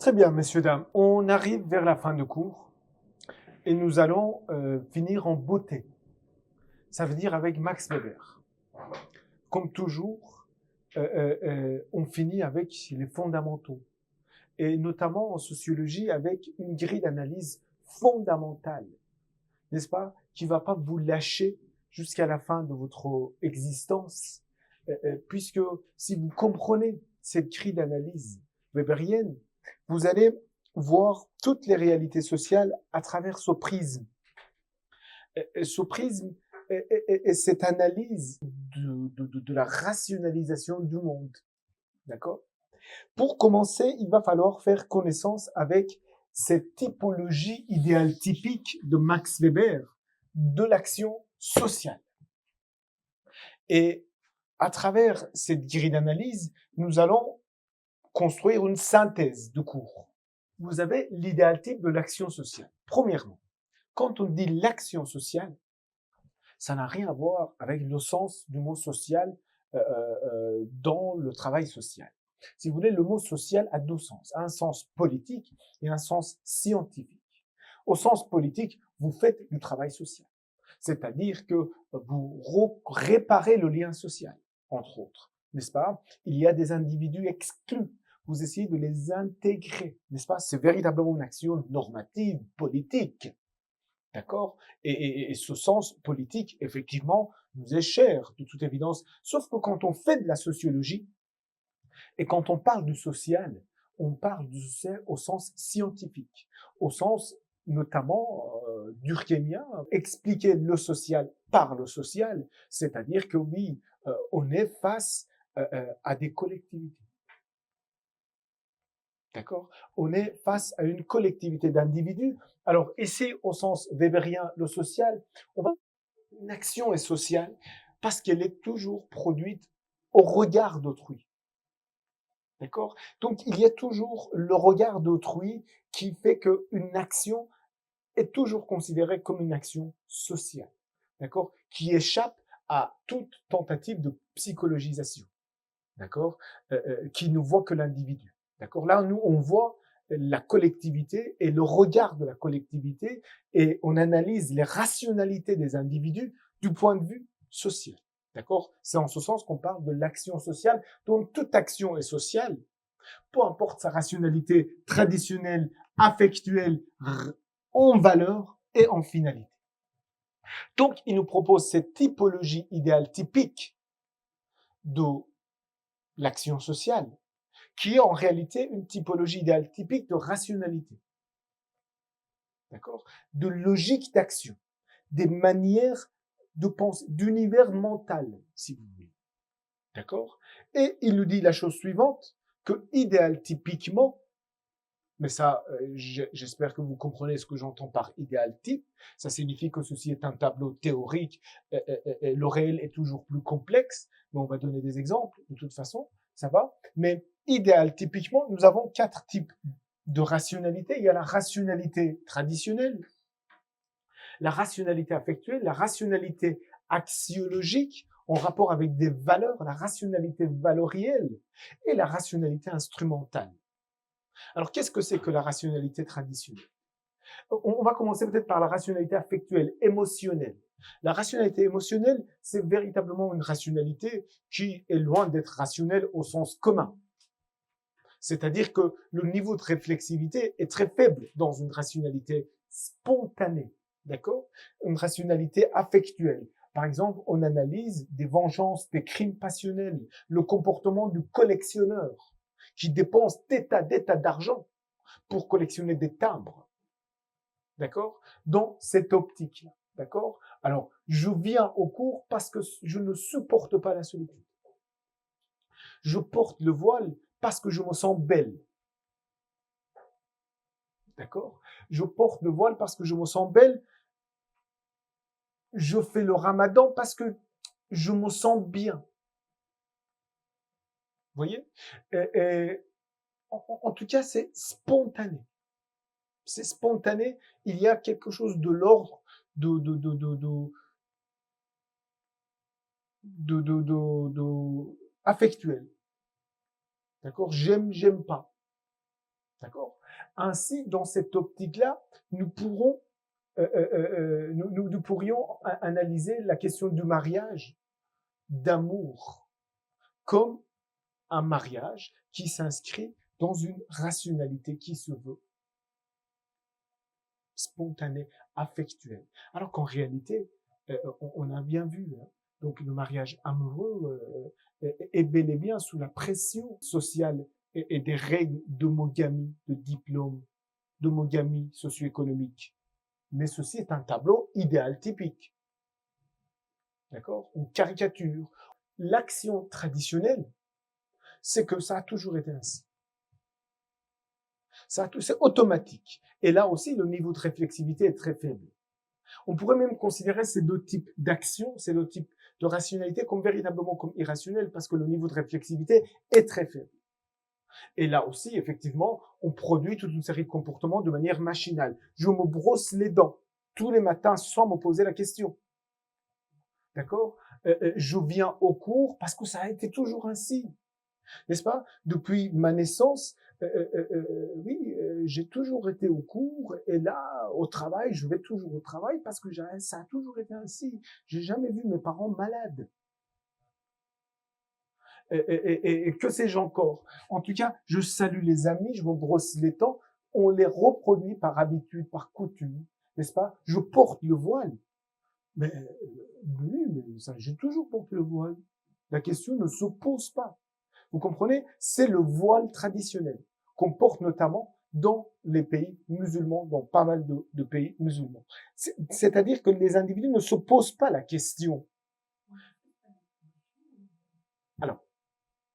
Très bien, messieurs, dames. On arrive vers la fin de cours et nous allons finir en beauté. Ça veut dire avec Max Weber. Comme toujours, on finit avec les fondamentaux. Et notamment en sociologie avec une grille d'analyse fondamentale, n'est-ce pas, qui ne va pas vous lâcher jusqu'à la fin de votre existence, puisque si vous comprenez cette grille d'analyse weberienne, vous allez voir toutes les réalités sociales à travers ce prisme. Ce prisme et cette analyse de la rationalisation du monde. D'accord? Pour commencer, il va falloir faire connaissance avec cette typologie idéale typique de Max Weber de l'action sociale. Et à travers cette grille d'analyse, nous allons construire une synthèse de cours. Vous avez l'idéal type de l'action sociale. Premièrement, quand on dit l'action sociale, ça n'a rien à voir avec le sens du mot social dans le travail social. Si vous voulez, le mot social a deux sens, un sens politique et un sens scientifique. Au sens politique, vous faites du travail social, c'est-à-dire que vous réparez le lien social, entre autres, n'est-ce pas? Il y a des individus exclus, vous essayez de les intégrer, n'est-ce pas? C'est véritablement une action normative, politique. D'accord? Et ce sens politique, effectivement, nous est cher, de toute évidence. Sauf que quand on fait de la sociologie, et quand on parle du social, on parle du social au sens scientifique, au sens notamment durkheimien, expliquer le social par le social, c'est-à-dire que oui, on est face à des collectivités. D'accord? On est face à une collectivité d'individus. Alors, ici, au sens weberien, le social, on va une action est sociale parce qu'elle est toujours produite au regard d'autrui. D'accord? Donc, il y a toujours le regard d'autrui qui fait qu'une action est toujours considérée comme une action sociale. D'accord? Qui échappe à toute tentative de psychologisation. D'accord? Qui ne voit que l'individu. D'accord? Là, nous, on voit la collectivité et le regard de la collectivité et on analyse les rationalités des individus du point de vue social. D'accord? C'est en ce sens qu'on parle de l'action sociale. Donc, toute action est sociale, peu importe sa rationalité traditionnelle, affectuelle, en valeur et en finalité. Donc, il nous propose cette typologie idéale typique de l'action sociale, qui est en réalité une typologie idéale typique de rationalité. D'accord? De logique d'action, des manières de penser, d'univers mental, si vous voulez. D'accord? Et il nous dit la chose suivante, que idéal typiquement, mais ça, j'espère que vous comprenez ce que j'entends par idéal type, ça signifie que ceci est un tableau théorique, et le réel est toujours plus complexe, mais on va donner des exemples, de toute façon, ça va. Mais idéal typiquement, nous avons 4 types de rationalité. Il y a la rationalité traditionnelle, la rationalité affectuelle, la rationalité axiologique, en rapport avec des valeurs, la rationalité valorielle et la rationalité instrumentale. Alors, qu'est-ce que c'est que la rationalité traditionnelle? On va commencer peut-être par la rationalité affectuelle, émotionnelle. La rationalité émotionnelle, c'est véritablement une rationalité qui est loin d'être rationnelle au sens commun. C'est-à-dire que le niveau de réflexivité est très faible dans une rationalité spontanée, d'accord? Une rationalité affectuelle. Par exemple, on analyse des vengeances, des crimes passionnels, le comportement du collectionneur qui dépense des tas d'argent pour collectionner des timbres, d'accord? Dans cette optique-là, d'accord? Alors, je viens au cours parce que je ne supporte pas la solitude. Je porte le voile parce que je me sens belle. D'accord? Je porte le voile parce que je me sens belle. Je fais le ramadan parce que je me sens bien. Vous voyez? En tout cas, c'est spontané. C'est spontané. Il y a quelque chose de l'ordre de affectuel. D'accord? J'aime pas. D'accord? Ainsi, dans cette optique-là, nous pourrions analyser la question du mariage d'amour comme un mariage qui s'inscrit dans une rationalité qui se veut spontanée, affectuelle. Alors qu'en réalité, on a bien vu, hein, donc le mariage amoureux est bel et bien sous la pression sociale et des règles d'homogamie, de diplôme, d'homogamie socio-économique. Mais ceci est un tableau idéal typique. D'accord? Une caricature. L'action traditionnelle, c'est que ça a toujours été ainsi. C'est automatique. Et là aussi, le niveau de réflexivité est très faible. On pourrait même considérer ces deux types d'actions, ces deux types de rationalité comme véritablement comme irrationnels parce que le niveau de réflexivité est très faible. Et là aussi, effectivement, on produit toute une série de comportements de manière machinale. Je me brosse les dents tous les matins sans me poser la question. D'accord? Je viens au cours parce que ça a été toujours ainsi. N'est-ce pas? Depuis ma naissance, oui, j'ai toujours été au cours et là, au travail, je vais toujours au travail parce que ça a toujours été ainsi. J'ai jamais vu mes parents malades. Et que sais-je encore? En tout cas, je salue les amis, je me brosse les dents, on les reproduit par habitude, par coutume, n'est-ce pas? Je porte le voile. Mais oui, mais ça, j'ai toujours porté le voile. La question ne se pose pas. Vous comprenez? C'est le voile traditionnel qu'on porte notamment dans les pays musulmans, dans pas mal de pays musulmans. C'est-à-dire que les individus ne se posent pas la question. Alors,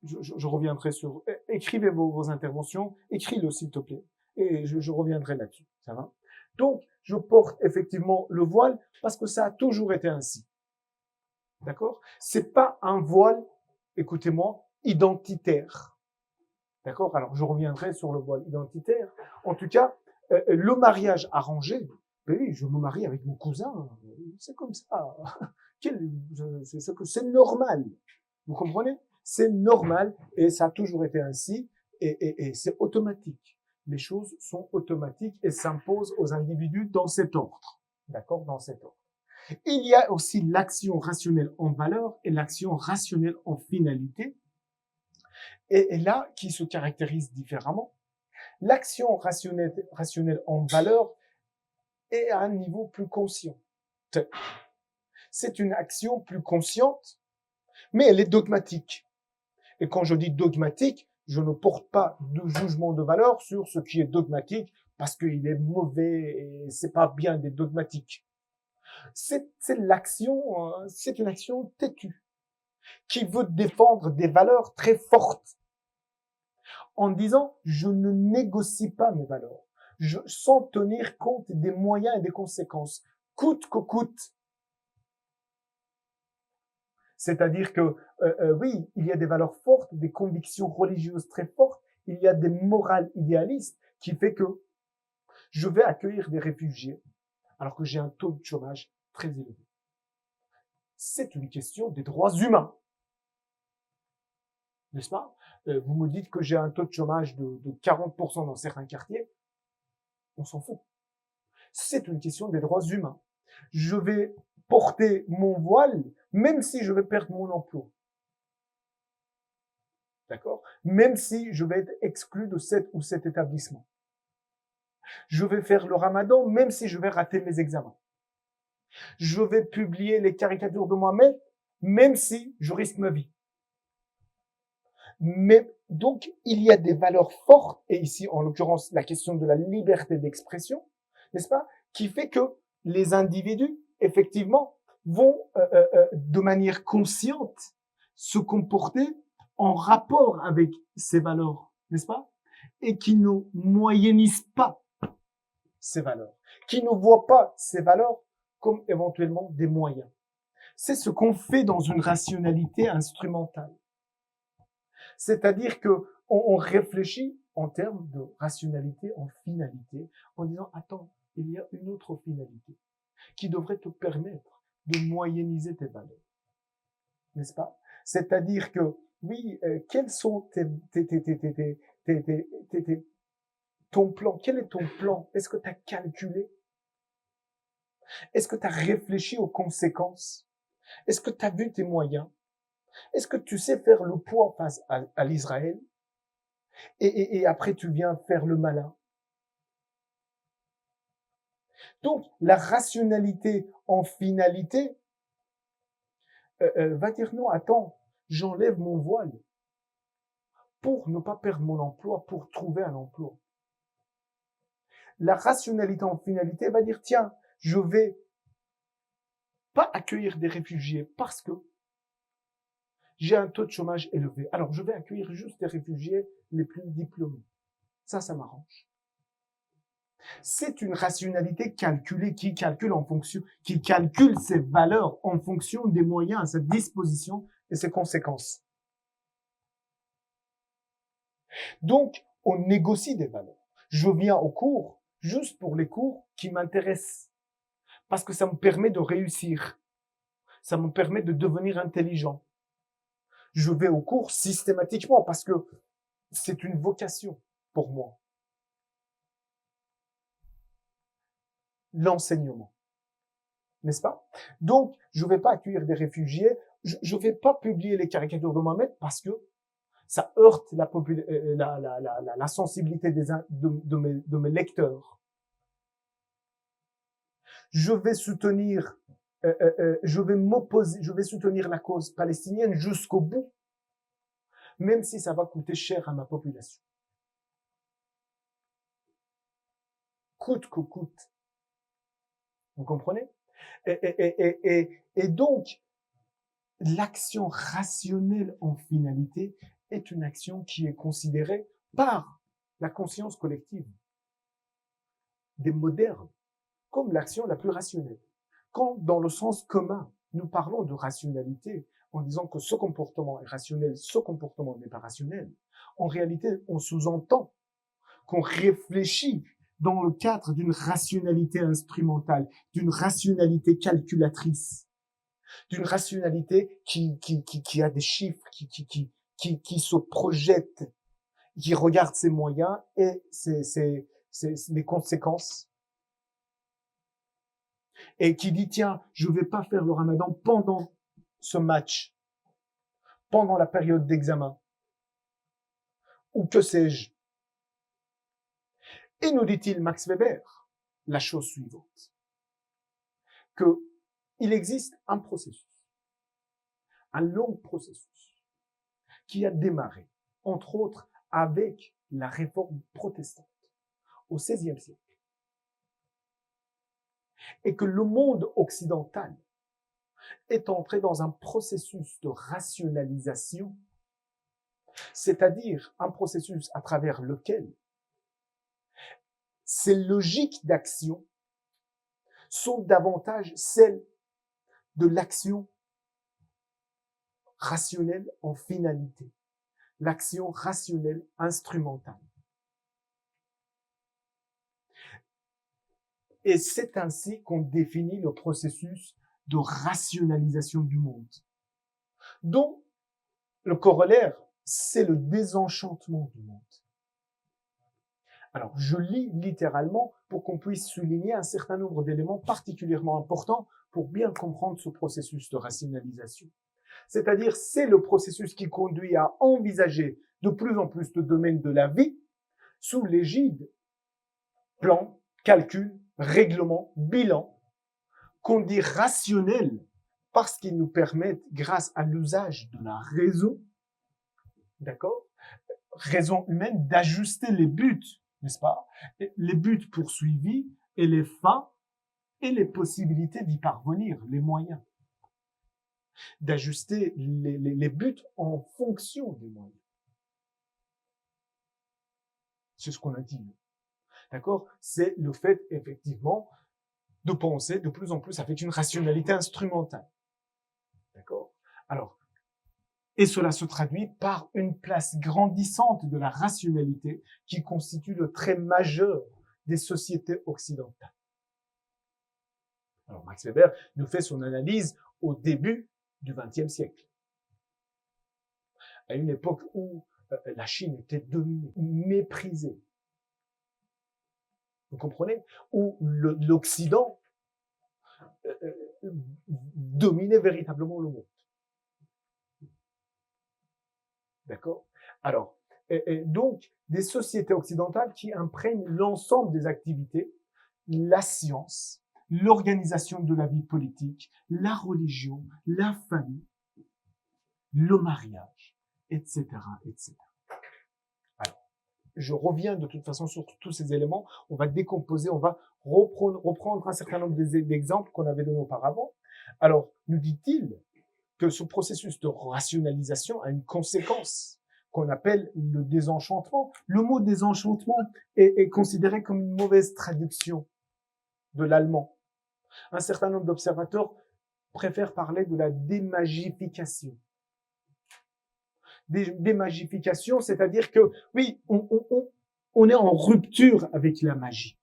je reviendrai sur... Écrivez vos interventions, écris-le s'il te plaît, et je reviendrai là-dessus. Ça va? Donc, je porte effectivement le voile parce que ça a toujours été ainsi. D'accord? C'est pas un voile, écoutez-moi, identitaire. D'accord? Alors, je reviendrai sur le voile identitaire. En tout cas, le mariage arrangé, ben oui, je me marie avec mon cousin, c'est comme ça. C'est normal. Vous comprenez? C'est normal et ça a toujours été ainsi et c'est automatique. Les choses sont automatiques et s'imposent aux individus dans cet ordre. D'accord? Dans cet ordre. Il y a aussi l'action rationnelle en valeur et l'action rationnelle en finalité. Et là, qui se caractérise différemment. L'action rationnelle en valeur est à un niveau plus conscient. C'est une action plus consciente, mais elle est dogmatique. Et quand je dis dogmatique, je ne porte pas de jugement de valeur sur ce qui est dogmatique parce qu'il est mauvais et c'est pas bien d'être dogmatique. C'est l'action, c'est une action têtue qui veut défendre des valeurs très fortes en disant je ne négocie pas mes valeurs, sans tenir compte des moyens et des conséquences, coûte que coûte. C'est-à-dire que oui, il y a des valeurs fortes, des convictions religieuses très fortes, il y a des morales idéalistes qui fait que je vais accueillir des réfugiés alors que j'ai un taux de chômage très élevé. C'est une question des droits humains. N'est-ce pas? Vous me dites que j'ai un taux de chômage de 40% dans certains quartiers, on s'en fout. C'est une question des droits humains. Je vais porter mon voile, même si je vais perdre mon emploi. D'accord? Même si je vais être exclu de cet ou cet établissement. Je vais faire le ramadan, même si je vais rater mes examens. Je vais publier les caricatures de moi-même, même si je risque ma vie. Mais donc, il y a des valeurs fortes, et ici, en l'occurrence, la question de la liberté d'expression, n'est-ce pas, qui fait que les individus, effectivement, vont de manière consciente se comporter en rapport avec ces valeurs, n'est-ce pas, et qui ne moyennisent pas ces valeurs, qui ne voient pas ces valeurs comme éventuellement des moyens. C'est ce qu'on fait dans une rationalité instrumentale. C'est-à-dire que on réfléchit en termes de rationalité en finalité, en disant attends, il y a une autre finalité qui devrait te permettre de moyenniser tes valeurs, n'est-ce pas? C'est-à-dire que oui, quelles sont tes Ton plan, quel est ton plan? Est-ce que tu as calculé? Est-ce que tu as réfléchi aux conséquences? Est-ce que tu as vu tes moyens? Est-ce que tu sais faire le poids face à l'Israël? Et après, tu viens faire le malin. Donc, la rationalité en finalité va dire non, attends, j'enlève mon voile pour ne pas perdre mon emploi, pour trouver un emploi. La rationalité en finalité va dire, tiens, je vais pas accueillir des réfugiés parce que j'ai un taux de chômage élevé. Alors, je vais accueillir juste des réfugiés les plus diplômés. Ça m'arrange. C'est une rationalité calculée qui calcule ses valeurs en fonction des moyens à sa disposition et ses conséquences. Donc, on négocie des valeurs. Je viens au cours juste pour les cours qui m'intéressent parce que ça me permet de réussir. Ça me permet de devenir intelligent. Je vais au cours systématiquement parce que c'est une vocation pour moi. L'enseignement. N'est-ce pas? Donc, je ne vais pas accueillir des réfugiés. Je ne vais pas publier les caricatures de Mohamed parce que ça heurte la sensibilité de mes lecteurs. Je vais soutenir, je vais soutenir la cause palestinienne jusqu'au bout, même si ça va coûter cher à ma population. Coûte que coûte. Vous comprenez? Et donc, l'action rationnelle en finalité est une action qui est considérée par la conscience collective des modernes comme l'action la plus rationnelle. Quand, dans le sens commun, nous parlons de rationalité en disant que ce comportement est rationnel, ce comportement n'est pas rationnel, en réalité, on sous-entend qu'on réfléchit dans le cadre d'une rationalité instrumentale, d'une rationalité calculatrice, d'une rationalité qui a des chiffres, qui se projette, qui regarde ses moyens et les conséquences. Et qui dit, tiens, je vais pas faire le ramadan pendant ce match, pendant la période d'examen, ou que sais-je. Et nous dit-il, Max Weber, la chose suivante, que il existe un processus, un long processus, qui a démarré, entre autres, avec la réforme protestante au XVIe siècle. Et que le monde occidental est entré dans un processus de rationalisation, c'est-à-dire un processus à travers lequel ces logiques d'action sont davantage celles de l'action rationnelle en finalité, l'action rationnelle instrumentale. Et c'est ainsi qu'on définit le processus de rationalisation du monde, dont le corollaire, c'est le désenchantement du monde. Alors, je lis littéralement pour qu'on puisse souligner un certain nombre d'éléments particulièrement importants pour bien comprendre ce processus de rationalisation. C'est-à-dire, c'est le processus qui conduit à envisager de plus en plus de domaines de la vie sous l'égide plan, calcul, règlement, bilan, qu'on dit rationnel parce qu'ils nous permettent, grâce à l'usage de la raison, d'accord, raison humaine, d'ajuster les buts, n'est-ce pas, les buts poursuivis et les fins et les possibilités d'y parvenir, les moyens, d'ajuster les buts en fonction des moyens. C'est ce qu'on a dit. D'accord? C'est le fait, effectivement, de penser de plus en plus avec une rationalité instrumentale. D'accord? Alors, et cela se traduit par une place grandissante de la rationalité qui constitue le trait majeur des sociétés occidentales. Alors, Max Weber nous fait son analyse au début du XXe siècle. À une époque où la Chine était dominée, méprisée, Vous comprenez? Où l'Occident dominait véritablement le monde. D'accord? Alors, donc, des sociétés occidentales qui imprègnent l'ensemble des activités, la science, l'organisation de la vie politique, la religion, la famille, le mariage, etc., etc. Alors, je reviens de toute façon sur tous ces éléments. On va décomposer, on va reprendre un certain nombre d'exemples qu'on avait donnés auparavant. Alors, nous dit-il que ce processus de rationalisation a une conséquence qu'on appelle le désenchantement. Le mot désenchantement est considéré comme une mauvaise traduction de l'allemand. Un certain nombre d'observateurs préfèrent parler de la démagification. Démagification, c'est-à-dire que, oui, on est en rupture avec la magie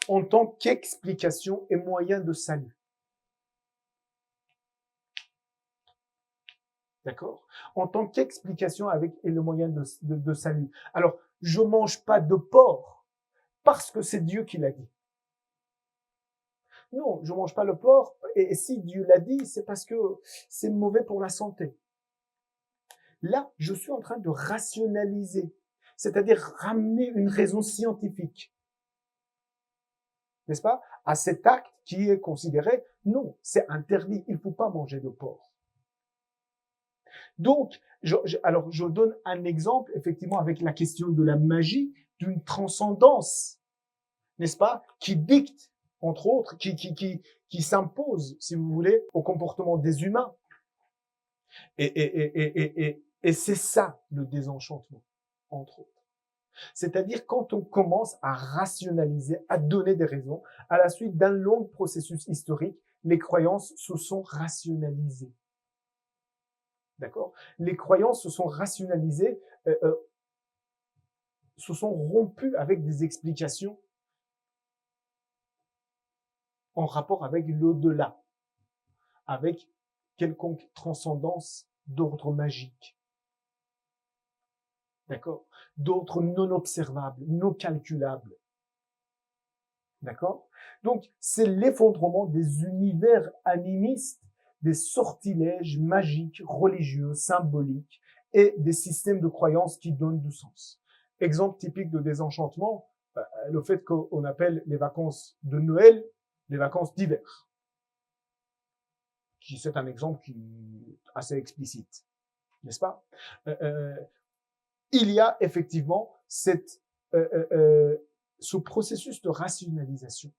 en tant qu'explication et moyen de salut. D'accord? En tant qu'explication avec et le moyen de salut. Alors, je mange pas de porc parce que c'est Dieu qui l'a dit. Non, je mange pas le porc et si Dieu l'a dit, c'est parce que c'est mauvais pour la santé. Là, je suis en train de rationaliser, c'est-à-dire ramener une raison scientifique, n'est-ce pas, à cet acte qui est considéré, non, c'est interdit, il ne faut pas manger de porc. Donc, alors je donne un exemple, effectivement, avec la question de la magie, d'une transcendance, n'est-ce pas, qui dicte, entre autres, qui s'impose, si vous voulez, au comportement des humains. Et c'est ça, le désenchantement, entre autres. C'est-à-dire quand on commence à rationaliser, à donner des raisons, à la suite d'un long processus historique, les croyances se sont rationalisées. D'accord? Les croyances se sont rationalisées, se sont rompues avec des explications en rapport avec l'au-delà, avec quelconque transcendance d'ordre magique. D'accord? D'ordre non observable, non calculable. D'accord? Donc, c'est l'effondrement des univers animistes, des sortilèges magiques, religieux, symboliques et des systèmes de croyances qui donnent du sens. Exemple typique de désenchantement, le fait qu'on appelle les vacances de Noël les vacances d'hiver. C'est un exemple qui est assez explicite, n'est-ce pas? Il y a effectivement ce processus de rationalisation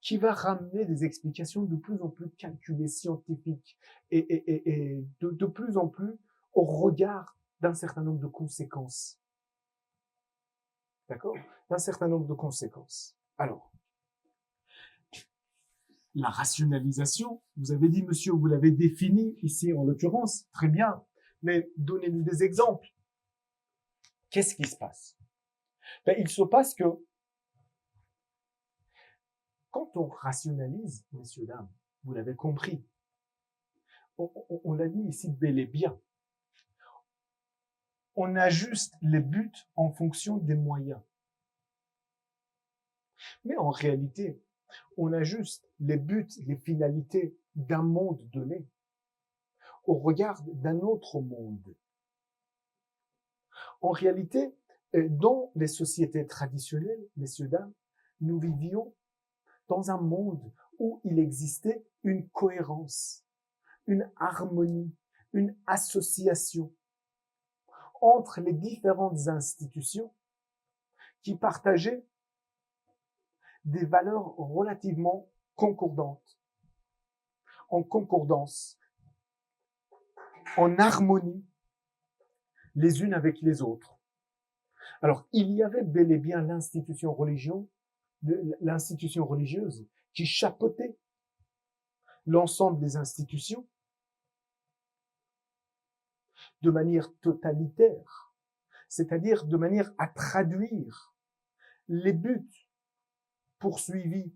qui va ramener des explications de plus en plus calculées, scientifiques, et de plus en plus au regard d'un certain nombre de conséquences. D'accord? D'un certain nombre de conséquences. Alors, la rationalisation, vous avez dit, monsieur, vous l'avez défini ici en l'occurrence, très bien, mais donnez-nous des exemples. Qu'est-ce qui se passe? Ben, il se passe que quand on rationalise, messieurs, dames, vous l'avez compris, on l'a dit ici bel et bien, on ajuste les buts en fonction des moyens. Mais en réalité, on ajuste les buts, les finalités d'un monde donné au regard d'un autre monde. En réalité, dans les sociétés traditionnelles, messieurs, dames, nous vivions dans un monde où il existait une cohérence, une harmonie, une association entre les différentes institutions qui partageaient des valeurs relativement concordantes, en concordance, en harmonie les unes avec les autres. Alors, il y avait bel et bien l'institution religieuse qui chapeautait l'ensemble des institutions de manière totalitaire, c'est-à-dire de manière à traduire les buts poursuivis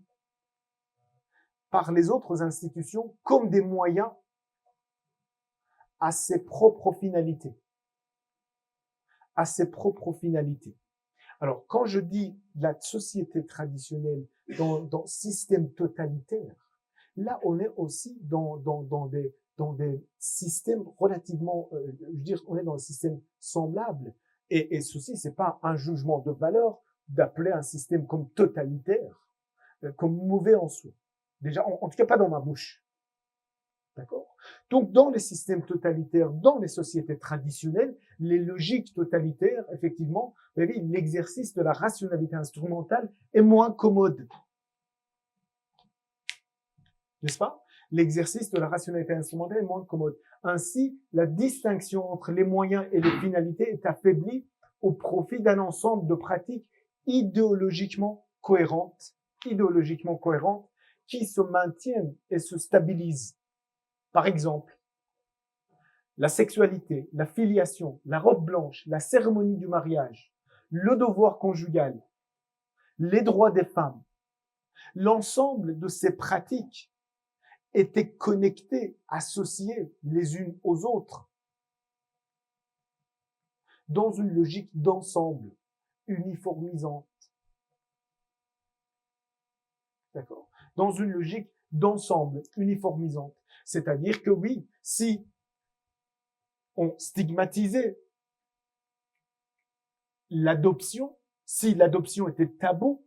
par les autres institutions comme des moyens à ses propres finalités. À ses propres finalités. Alors, quand je dis la société traditionnelle dans système totalitaire, là, on est aussi dans des systèmes relativement, je veux dire, on est dans un système semblable. Et ceci, c'est pas un jugement de valeur d'appeler un système comme totalitaire, comme mauvais en soi. Déjà, en tout cas, pas dans ma bouche. D'accord? Donc, dans les systèmes totalitaires, dans les sociétés traditionnelles, les logiques totalitaires, effectivement, vous voyez, l'exercice de la rationalité instrumentale est moins commode. N'est-ce pas? L'exercice de la rationalité instrumentale est moins commode. Ainsi, la distinction entre les moyens et les finalités est affaiblie au profit d'un ensemble de pratiques idéologiquement cohérentes, qui se maintiennent et se stabilisent. Par exemple, la sexualité, la filiation, la robe blanche, la cérémonie du mariage, le devoir conjugal, les droits des femmes, l'ensemble de ces pratiques étaient connectés, associés les unes aux autres, dans une logique d'ensemble, uniformisante. D'accord? Dans une logique d'ensemble, uniformisante. C'est-à-dire que oui, si on stigmatisait l'adoption, si l'adoption était tabou,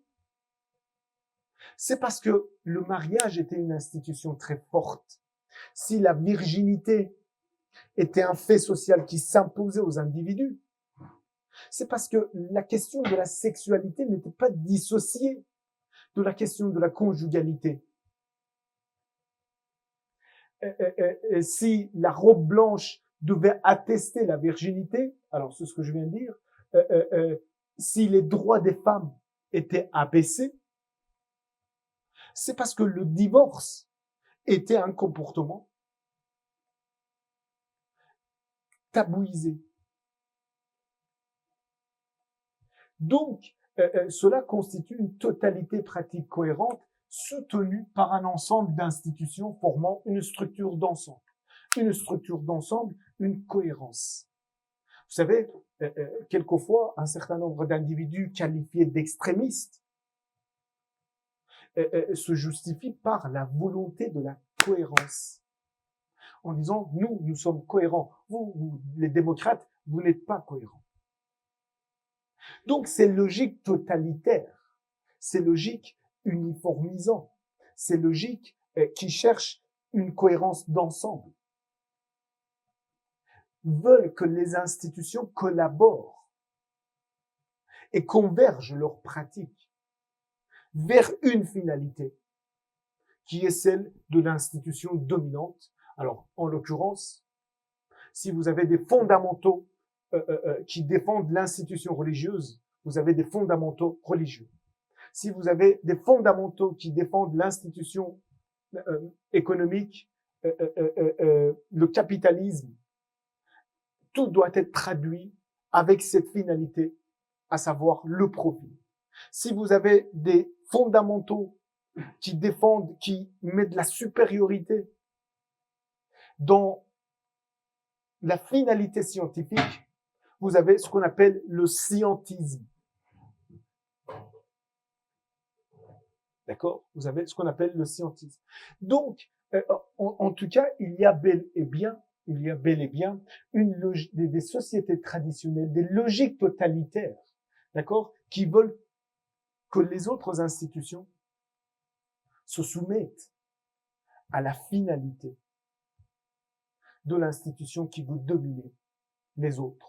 c'est parce que le mariage était une institution très forte. Si la virginité était un fait social qui s'imposait aux individus, c'est parce que la question de la sexualité n'était pas dissociée de la question de la conjugalité. Et si la robe blanche devait attester la virginité, alors c'est ce que je viens de dire, si les droits des femmes étaient abaissés, c'est parce que le divorce était un comportement tabouisé. Donc, cela constitue une totalité pratique cohérente soutenue par un ensemble d'institutions formant une structure d'ensemble. Une structure d'ensemble, une cohérence. Vous savez, quelquefois, un certain nombre d'individus qualifiés d'extrémistes se justifient par la volonté de la cohérence. En disant, nous sommes cohérents. Vous, les démocrates, vous n'êtes pas cohérents. Donc, c'est logique totalitaire. C'est logique uniformisant. C'est logique qui cherche une cohérence d'ensemble. Veulent que les institutions collaborent et convergent leurs pratiques vers une finalité qui est celle de l'institution dominante. Alors, en l'occurrence, si vous avez des fondamentaux qui défendent l'institution religieuse, vous avez des fondamentaux religieux. Si vous avez des fondamentaux qui défendent l'institution économique, le capitalisme, tout doit être traduit avec cette finalité, à savoir le profit. Si vous avez des fondamentaux qui défendent, qui mettent la supériorité dans la finalité scientifique, vous avez ce qu'on appelle le scientisme. D'accord? Vous avez ce qu'on appelle le scientisme. Donc, en tout cas, il y a bel et bien des sociétés traditionnelles, des logiques totalitaires, d'accord, qui veulent que les autres institutions se soumettent à la finalité de l'institution qui veut dominer les autres.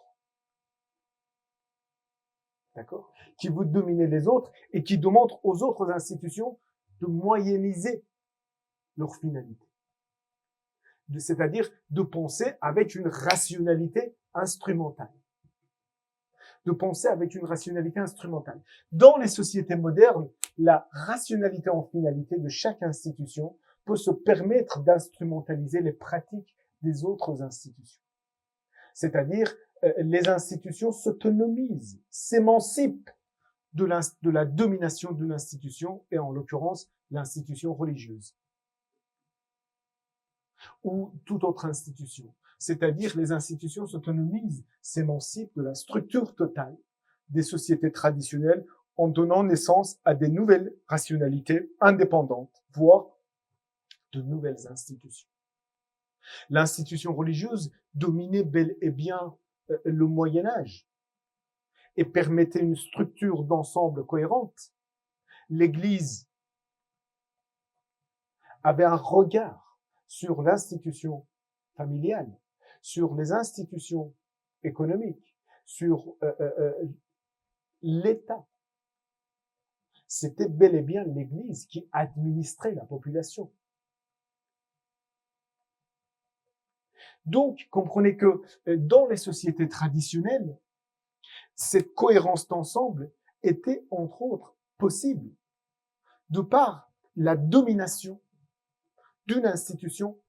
D'accord? Qui veut dominer les autres et qui demande aux autres institutions de moyenniser leur finalité. C'est-à-dire de penser avec une rationalité instrumentale. De penser avec une rationalité instrumentale. Dans les sociétés modernes, la rationalité en finalité de chaque institution peut se permettre d'instrumentaliser les pratiques des autres institutions. C'est-à-dire, les institutions s'autonomisent, s'émancipent de la domination de l'institution, et en l'occurrence, l'institution religieuse. Ou toute autre institution. C'est-à-dire, les institutions s'autonomisent, s'émancipent de la structure totale des sociétés traditionnelles en donnant naissance à des nouvelles rationalités indépendantes, voire de nouvelles institutions. L'institution religieuse dominait bel et bien le Moyen Âge et permettait une structure d'ensemble cohérente. L'Église avait un regard sur l'institution familiale, sur les institutions économiques, sur l'État. C'était bel et bien l'Église qui administrait la population. Donc, comprenez que dans les sociétés traditionnelles, cette cohérence d'ensemble était, entre autres, possible de par la domination d'une institution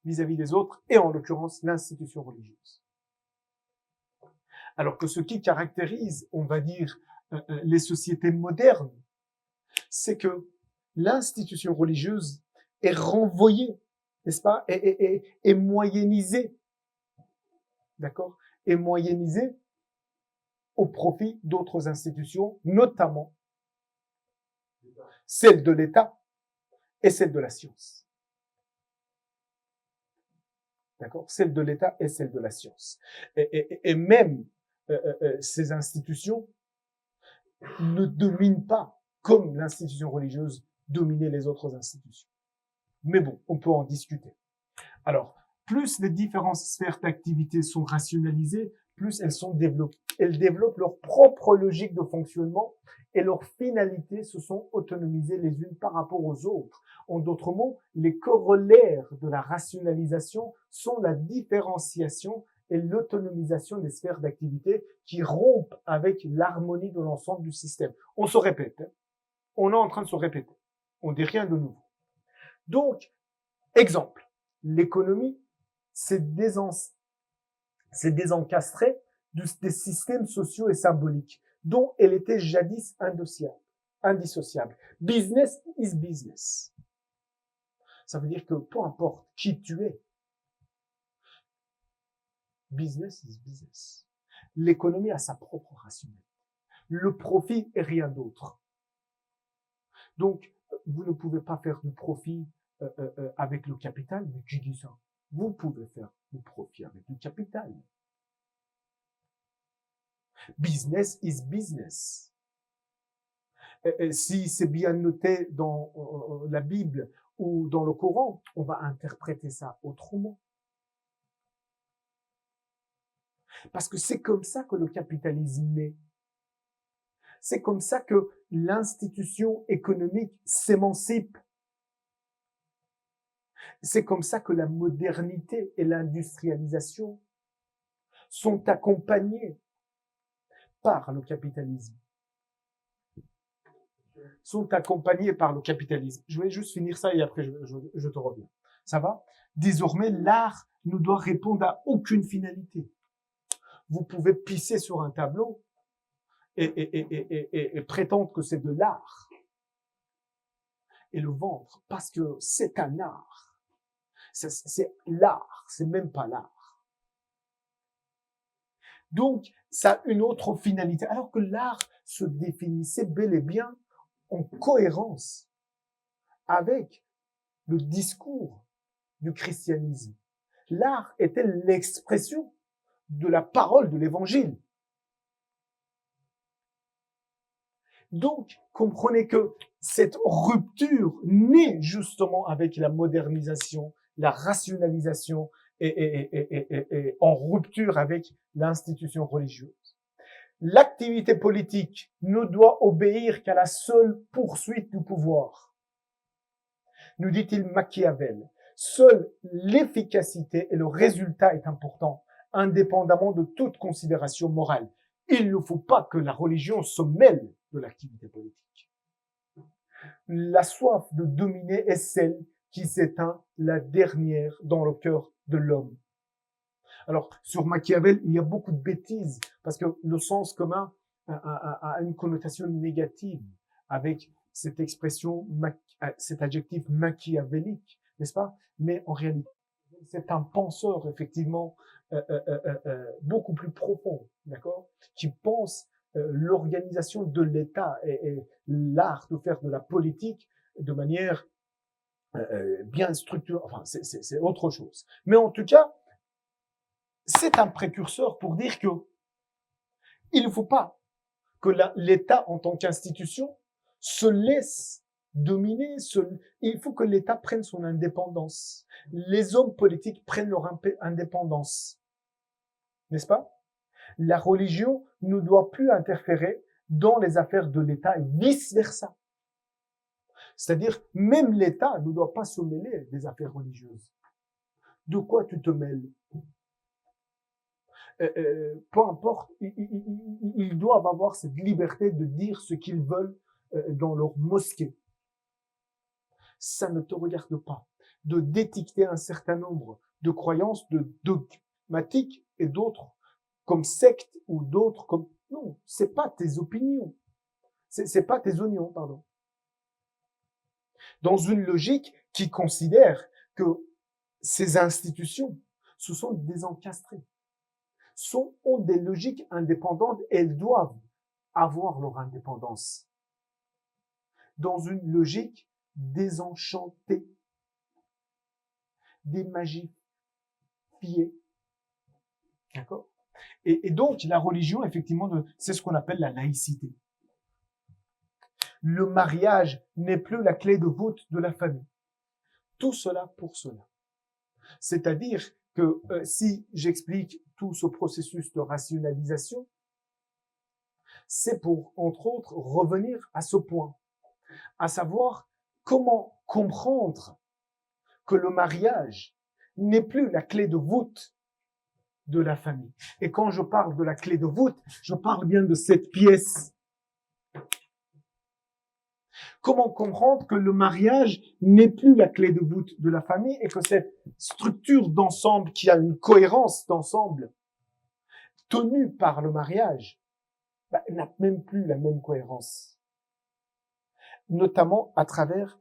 vis-à-vis des autres, et en l'occurrence l'institution religieuse. Alors que ce qui caractérise, on va dire, les sociétés modernes, c'est que l'institution religieuse est renvoyée, n'est-ce pas, est moyennisée, d'accord, est moyennisée au profit d'autres institutions, notamment celle de l'État et celle de la science. D'accord, celle de l'État et celle de la science. Et même ces institutions ne dominent pas comme l'institution religieuse dominait les autres institutions. Mais bon, on peut en discuter. Alors, plus les différentes sphères d'activité sont rationalisées, plus elles développent leur propre logique de fonctionnement et leurs finalités se sont autonomisées les unes par rapport aux autres. En d'autres mots, les corollaires de la rationalisation sont la différenciation et l'autonomisation des sphères d'activité qui rompent avec l'harmonie de l'ensemble du système. On se répète, hein. On est en train de se répéter. On dit rien de nouveau. Donc, exemple, l'économie s'est désencastrée des systèmes sociaux et symboliques dont elle était jadis indissociable. Business is business. Ça veut dire que peu importe qui tu es, business is business. L'économie a sa propre rationalité. Le profit est rien d'autre. Donc, vous ne pouvez pas faire du profit avec le capital, mais qui dit ça? Vous pouvez faire du profit avec le capital. Business is business. Si c'est bien noté dans la Bible ou dans le Coran, on va interpréter ça autrement. Parce que c'est comme ça que le capitalisme naît. C'est comme ça que l'institution économique s'émancipe. C'est comme ça que la modernité et l'industrialisation sont accompagnées par le capitalisme. Sont accompagnés par le capitalisme. Je vais juste finir ça et après je te reviens. Ça va? Désormais, l'art ne doit répondre à aucune finalité. Vous pouvez pisser sur un tableau et prétendre que c'est de l'art et le vendre parce que c'est un art. C'est l'art, c'est même pas l'art. Donc, ça a une autre finalité. Alors que l'art se définissait bel et bien en cohérence avec le discours du christianisme. L'art était l'expression de la parole de l'évangile. Donc, comprenez que cette rupture naît justement avec la modernisation, la rationalisation et en rupture avec l'institution religieuse. L'activité politique ne doit obéir qu'à la seule poursuite du pouvoir. Nous dit-il Machiavel, seule l'efficacité et le résultat est important, indépendamment de toute considération morale. Il ne faut pas que la religion se mêle de l'activité politique. La soif de dominer est celle qui s'éteint la dernière dans le cœur de l'homme. Alors, sur Machiavel, il y a beaucoup de bêtises, parce que le sens commun a une connotation négative avec cette expression, cet adjectif machiavélique, n'est-ce pas? Mais en réalité, c'est un penseur, effectivement, beaucoup plus profond, d'accord? Qui pense l'organisation de l'État et l'art de faire de la politique de manière bien structurée. Enfin, c'est autre chose. Mais en tout cas, c'est un précurseur pour dire que il ne faut pas que l'État en tant qu'institution se laisse dominer. Il faut que l'État prenne son indépendance. Les hommes politiques prennent leur indépendance. N'est-ce pas? La religion ne doit plus interférer dans les affaires de l'État et vice-versa. C'est-à-dire, même l'État ne doit pas se mêler des affaires religieuses. De quoi tu te mêles? Peu importe, ils doivent avoir cette liberté de dire ce qu'ils veulent dans leur mosquée. Ça ne te regarde pas. De d'étiqueter un certain nombre de croyances, de dogmatiques et d'autres comme sectes ou d'autres comme... Non, c'est pas tes opinions. C'est pas tes oignons, pardon. Dans une logique qui considère que ces institutions se sont désencastrées, ont des logiques indépendantes et elles doivent avoir leur indépendance. Dans une logique désenchantée, démagifiée. D'accord? Et donc, la religion, effectivement, c'est ce qu'on appelle la laïcité. Le mariage n'est plus la clé de voûte de la famille. Tout cela pour cela. C'est-à-dire que si j'explique tout ce processus de rationalisation, c'est pour, entre autres, revenir à ce point, à savoir comment comprendre que le mariage n'est plus la clé de voûte de la famille. Et quand je parle de la clé de voûte, je parle bien de cette pièce. Comment comprendre que le mariage n'est plus la clé de voûte de la famille et que cette structure d'ensemble qui a une cohérence d'ensemble tenue par le mariage n'a même plus la même cohérence. Notamment à travers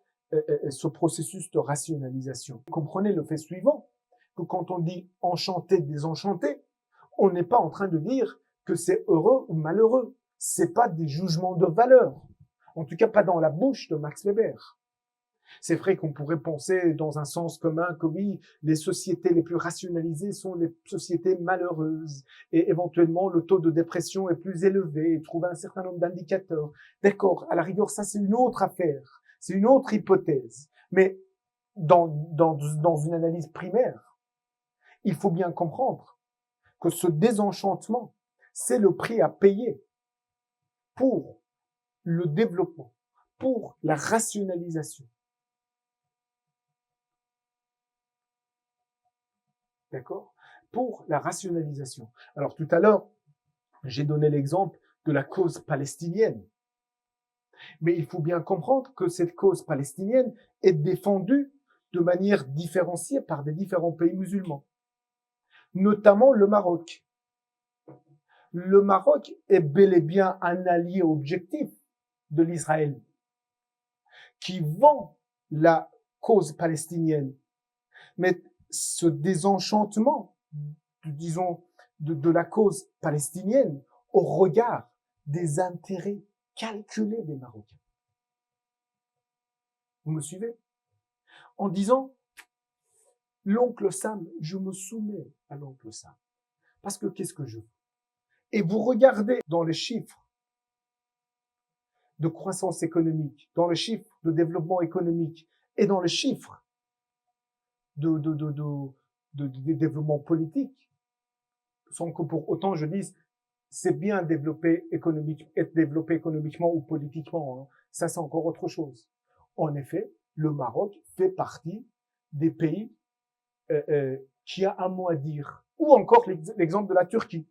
ce processus de rationalisation. Comprenez le fait suivant, que quand on dit enchanté, désenchanté, on n'est pas en train de dire que c'est heureux ou malheureux. C'est pas des jugements de valeur. En tout cas, pas dans la bouche de Max Weber. C'est vrai qu'on pourrait penser dans un sens commun que oui, les sociétés les plus rationalisées sont les sociétés malheureuses et éventuellement le taux de dépression est plus élevé et trouver un certain nombre d'indicateurs. D'accord, à la rigueur, ça c'est une autre affaire, c'est une autre hypothèse. Mais dans une analyse primaire, il faut bien comprendre que ce désenchantement, c'est le prix à payer pour le développement, pour la rationalisation. D'accord? Pour la rationalisation. Alors tout à l'heure, j'ai donné l'exemple de la cause palestinienne. Mais il faut bien comprendre que cette cause palestinienne est défendue de manière différenciée par des différents pays musulmans, notamment le Maroc. Le Maroc est bel et bien un allié objectif de l'Israël, qui vend la cause palestinienne. Mais ce désenchantement, disons, de la cause palestinienne au regard des intérêts calculés des Marocains. Vous me suivez? En disant, l'oncle Sam, je me soumets à l'oncle Sam. Parce que qu'est-ce que je veux? Et vous regardez dans les chiffres de croissance économique, dans les chiffres de développement économique et dans les chiffres de développement politique, sans que pour autant je dise c'est bien développé économiquement ou politiquement. Hein. Ça, c'est encore autre chose. En effet, le Maroc fait partie des pays qui a un mot à dire. Ou encore l'exemple de la Turquie.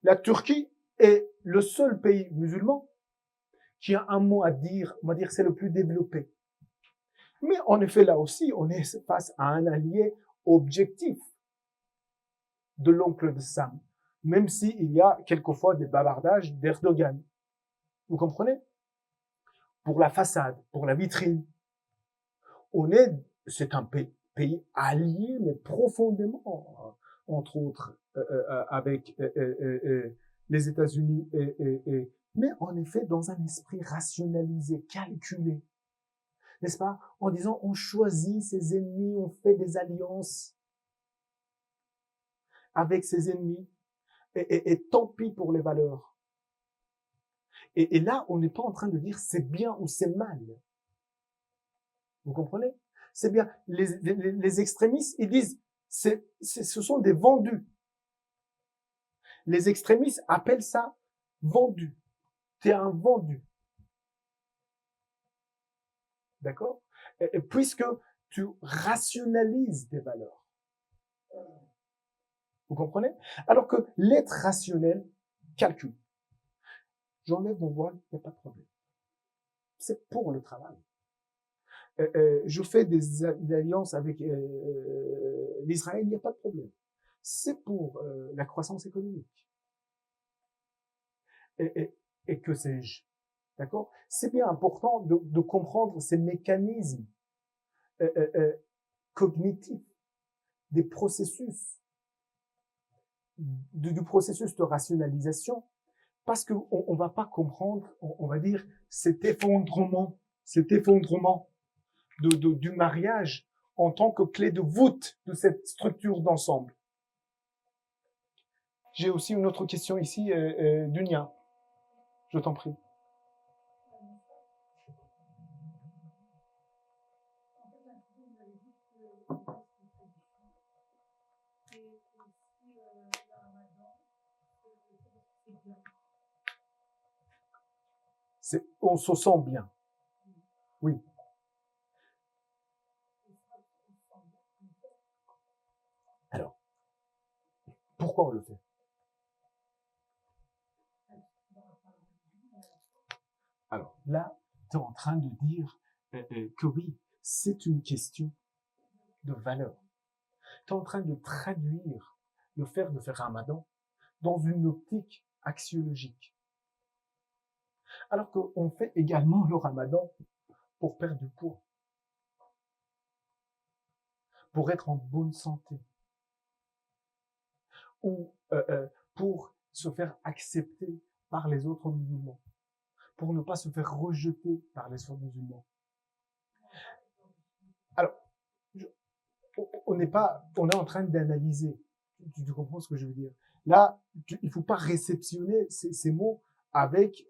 La Turquie est le seul pays musulman qui a un mot à dire. On va dire c'est le plus développé. Mais en effet, là aussi, on est face à un allié objectif de l'oncle de Sam, même s'il y a quelquefois des bavardages d'Erdogan. Vous comprenez? Pour la façade, pour la vitrine. C'est un pays allié, mais profondément, entre autres, avec les États-Unis, mais en effet dans un esprit rationalisé, calculé, n'est-ce pas? En disant, on choisit ses ennemis, on fait des alliances avec ses ennemis, et tant pis pour les valeurs. Et là, on n'est pas en train de dire c'est bien ou c'est mal. Vous comprenez? C'est bien. Les extrémistes, ils disent, ce sont des vendus. Les extrémistes appellent ça vendu. T'es un vendu. D'accord? Puisque tu rationalises tes valeurs. Vous comprenez? Alors que l'être rationnel calcule. J'enlève mon voile, il n'y a pas de problème. C'est pour le travail. Je fais des alliances avec l'Israël, il n'y a pas de problème. C'est pour la croissance économique. Et que sais-je? D'accord? C'est bien important de comprendre ces mécanismes cognitifs, des processus, du processus de rationalisation, parce qu'on va pas comprendre, on va dire, cet effondrement du mariage en tant que clé de voûte de cette structure d'ensemble. J'ai aussi une autre question ici, Dunia. Je t'en prie. On se sent bien. Oui. Alors, pourquoi on le fait? Alors, là, tu es en train de dire que oui, c'est une question de valeur. Tu es en train de traduire le fait de faire Ramadan dans une optique axiologique. Alors qu'on fait également le Ramadan pour perdre du poids, pour être en bonne santé, ou pour se faire accepter par les autres musulmans, pour ne pas se faire rejeter par les autres musulmans. Alors, on est en train d'analyser. Tu comprends ce que je veux dire? Là, il faut pas réceptionner ces mots avec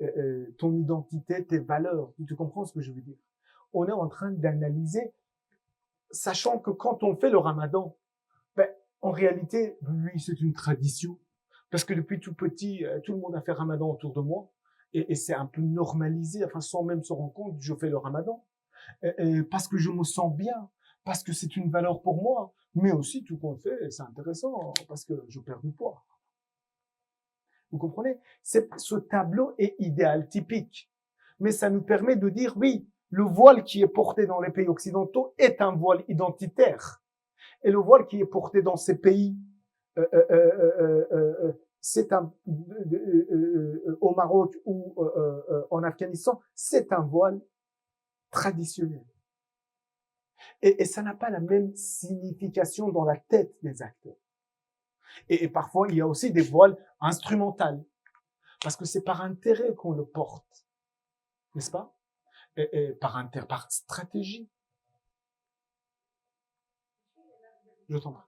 ton identité, tes valeurs. Tu comprends ce que je veux dire? On est en train d'analyser, sachant que quand on fait le Ramadan, ben, en réalité, oui, c'est une tradition. Parce que depuis tout petit, tout le monde a fait Ramadan autour de moi. Et c'est un peu normalisé, enfin, sans même se rendre compte, je fais le Ramadan. Parce que je me sens bien, parce que c'est une valeur pour moi. Mais aussi, tout qu'on fait, c'est intéressant, parce que je perds du poids. Vous comprenez? Ce tableau est idéal, typique. Mais ça nous permet de dire, oui, le voile qui est porté dans les pays occidentaux est un voile identitaire. Et le voile qui est porté dans ces pays, c'est au Maroc ou en Afghanistan, c'est un voile traditionnel. Et ça n'a pas la même signification dans la tête des acteurs. Et parfois, il y a aussi des voiles instrumentales, parce que c'est par intérêt qu'on le porte, n'est-ce pas? Par stratégie. Je t'en prie.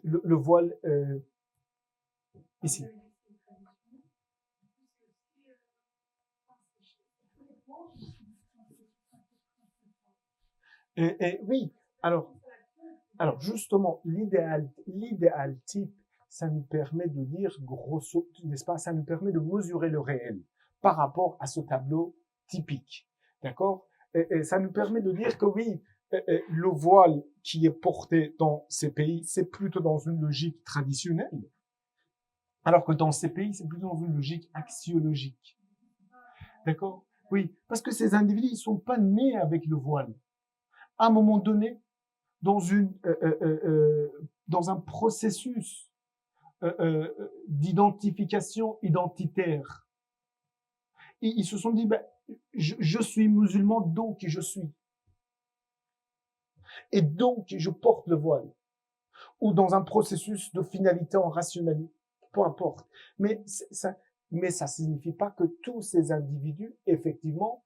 Le voile ici. Oui, alors justement, l'idéal type, ça nous permet de dire grosso, n'est-ce pas? Ça nous permet de mesurer le réel par rapport à ce tableau typique, d'accord? Et ça nous permet de dire que oui, le voile qui est porté dans ces pays, c'est plutôt dans une logique traditionnelle, alors que dans ces pays, c'est plutôt dans une logique axiologique, d'accord? Oui, parce que ces individus, ils sont pas nés avec le voile. À un moment donné, dans un processus d'identification identitaire, ils se sont dit, ben, je suis musulman, donc je suis. et donc je porte le voile, ou dans un processus de finalité en rationalité, peu importe. Mais ça signifie pas que tous ces individus, effectivement,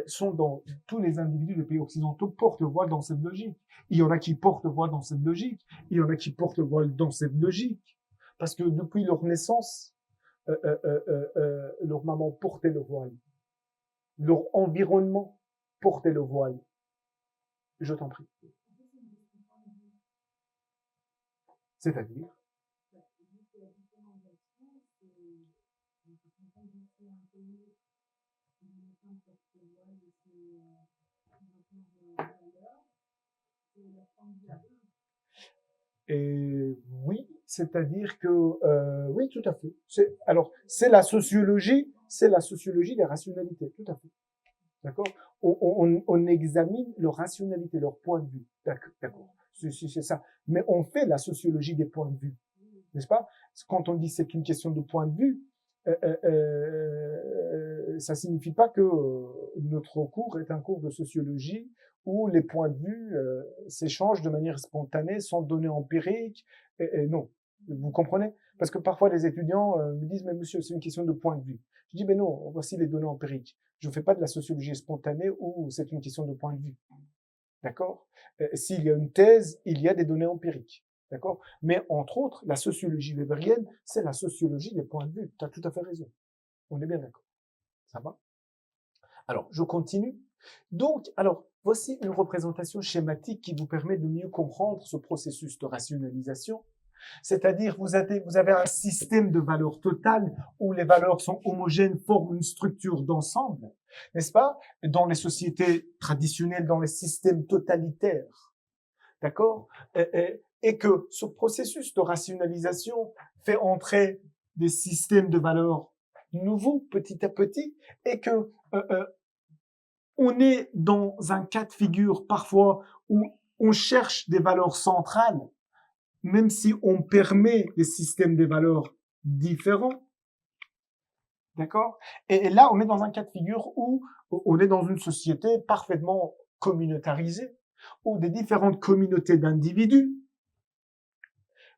sont dans, tous les individus des pays occidentaux portent le voile dans cette logique. Il y en a qui portent le voile dans cette logique. Il y en a qui portent le voile dans cette logique. Parce que depuis leur naissance, leur maman portait le voile. Leur environnement portait le voile. Je t'en prie. C'est-à-dire, et oui, c'est-à-dire que oui, tout à fait. Alors, c'est la sociologie des rationalités, tout à fait. D'accord. On examine leur rationalité, leur point de vue. D'accord. C'est ça. Mais on fait la sociologie des points de vue, n'est-ce pas? Quand on dit c'est une question de point de vue, ça signifie pas que notre cours est un cours de sociologie où les points de vue s'échangent de manière spontanée, sans données empiriques. Non, vous comprenez? Parce que parfois les étudiants me disent mais monsieur c'est une question de point de vue. Je dis mais non, voici les données empiriques. Je ne fais pas de la sociologie spontanée où c'est une question de point de vue. D'accord? S'il y a une thèse, il y a des données empiriques. D'accord? Mais entre autres, la sociologie weberienne, c'est la sociologie des points de vue. Tu as tout à fait raison. On est bien d'accord. Ça va? Alors, je continue. Donc, alors, voici une représentation schématique qui vous permet de mieux comprendre ce processus de rationalisation. C'est-à-dire, vous avez un système de valeurs totales où les valeurs sont homogènes, forment une structure d'ensemble, n'est-ce pas? Dans les sociétés traditionnelles, dans les systèmes totalitaires. D'accord? Et que ce processus de rationalisation fait entrer des systèmes de valeurs nouveaux petit à petit et que on est dans un cas de figure parfois où on cherche des valeurs centrales, même si on permet des systèmes de valeurs différents. D'accord? Et là, on est dans un cas de figure où on est dans une société parfaitement communautarisée, où des différentes communautés d'individus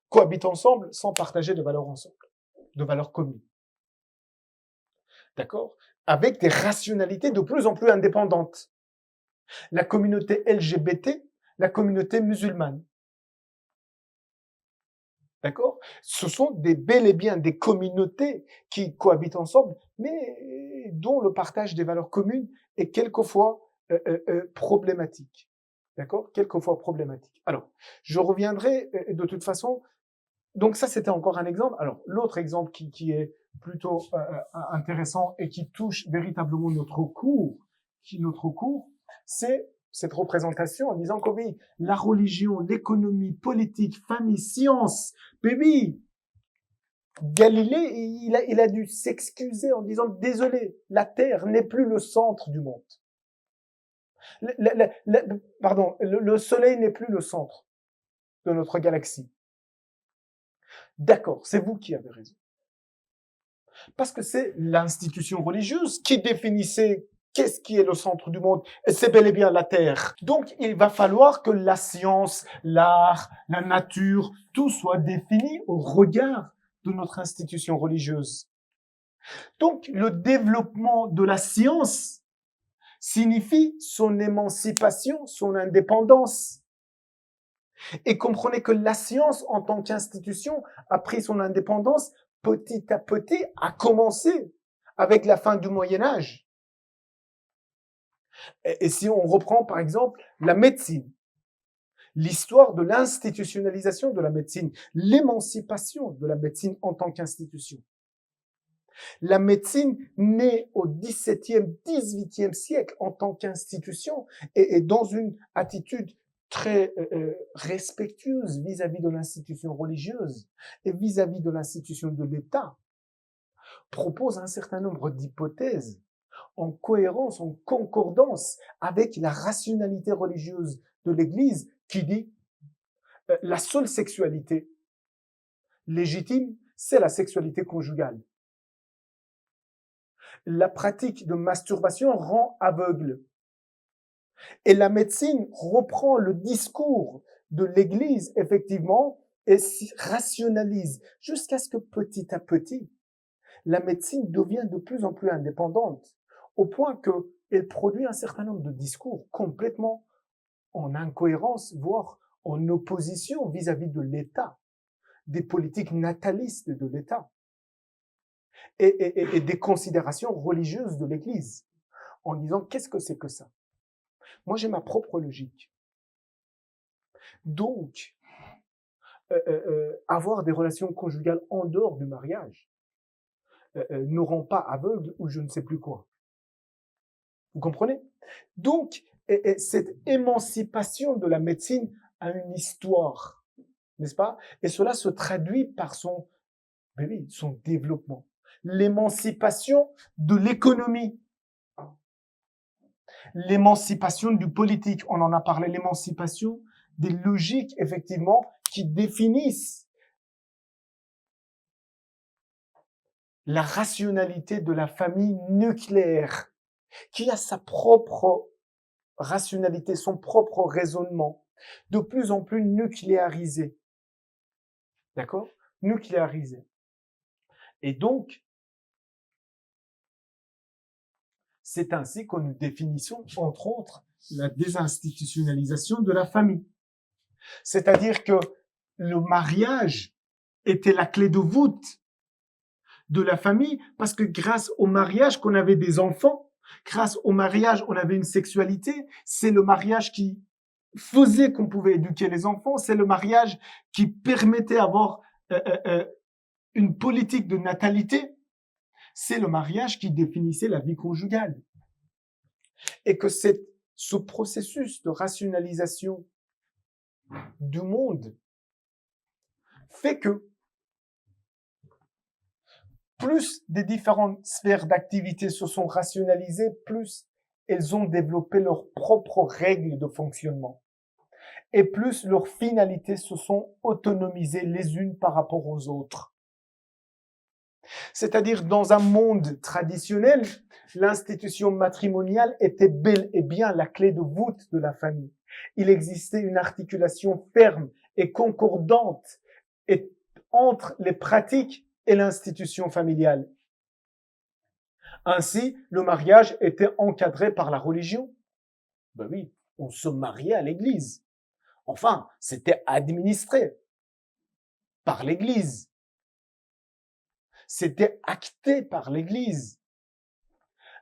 cohabitent ensemble sans partager de valeurs ensemble, de valeurs communes. D'accord? Avec des rationalités de plus en plus indépendantes. La communauté LGBT, la communauté musulmane. D'accord? Ce sont bel et bien des communautés qui cohabitent ensemble, mais dont le partage des valeurs communes est quelquefois problématique. D'accord? Quelquefois problématique. Alors, je reviendrai de toute façon. Donc ça, c'était encore un exemple. Alors, l'autre exemple qui est plutôt intéressant et qui touche véritablement notre cours, c'est cette représentation en disant que oui, la religion, l'économie, politique, famille, science, baby, Galilée, il a dû s'excuser en disant désolé, la Terre n'est plus le centre du monde. Le Soleil n'est plus le centre de notre galaxie. D'accord, c'est vous qui avez raison. Parce que c'est l'institution religieuse qui définissait qu'est-ce qui est le centre du monde. Et c'est bel et bien la Terre. Donc, il va falloir que la science, l'art, la nature, tout soit défini au regard de notre institution religieuse. Donc, le développement de la science signifie son émancipation, son indépendance. Et comprenez que la science, en tant qu'institution, a pris son indépendance petit à petit, à commencer avec la fin du Moyen-Âge. Et si on reprend, par exemple, la médecine, l'histoire de l'institutionnalisation de la médecine, l'émancipation de la médecine en tant qu'institution. La médecine naît au XVIIe, XVIIIe siècle en tant qu'institution et dans une attitude très respectueuse vis-à-vis de l'institution religieuse et vis-à-vis de l'institution de l'État, propose un certain nombre d'hypothèses en cohérence, en concordance avec la rationalité religieuse de l'Église qui dit la seule sexualité légitime, c'est la sexualité conjugale. La pratique de masturbation rend aveugle. Et la médecine reprend le discours de l'Église, effectivement, et rationalise jusqu'à ce que petit à petit, la médecine devient de plus en plus indépendante, au point qu'elle produit un certain nombre de discours complètement en incohérence, voire en opposition vis-à-vis de l'État, des politiques natalistes de l'État et des considérations religieuses de l'Église, en disant qu'est-ce que c'est que ça? Moi, j'ai ma propre logique. Donc, avoir des relations conjugales en dehors du mariage ne rend pas aveugle ou je ne sais plus quoi. Vous comprenez? Donc, cette émancipation de la médecine a une histoire, n'est-ce pas? Et cela se traduit par son développement. L'émancipation de l'économie, l'émancipation du politique, on en a parlé, l'émancipation des logiques, effectivement, qui définissent la rationalité de la famille nucléaire, qui a sa propre rationalité, son propre raisonnement, de plus en plus nucléarisé. D'accord? Nucléarisé. Et donc, c'est ainsi que nous définissons, entre autres, la désinstitutionnalisation de la famille. C'est-à-dire que le mariage était la clé de voûte de la famille, parce que grâce au mariage qu'on avait des enfants, grâce au mariage on avait une sexualité, c'est le mariage qui faisait qu'on pouvait éduquer les enfants, c'est le mariage qui permettait d'avoir une politique de natalité, c'est le mariage qui définissait la vie conjugale. Et que ce processus de rationalisation du monde fait que plus des différentes sphères d'activité se sont rationalisées, plus elles ont développé leurs propres règles de fonctionnement. Et plus leurs finalités se sont autonomisées les unes par rapport aux autres. C'est-à-dire, dans un monde traditionnel, l'institution matrimoniale était bel et bien la clé de voûte de la famille. Il existait une articulation ferme et concordante entre les pratiques et l'institution familiale. Ainsi, le mariage était encadré par la religion. Ben oui, on se mariait à l'église. Enfin, c'était administré par l'église. C'était acté par l'église.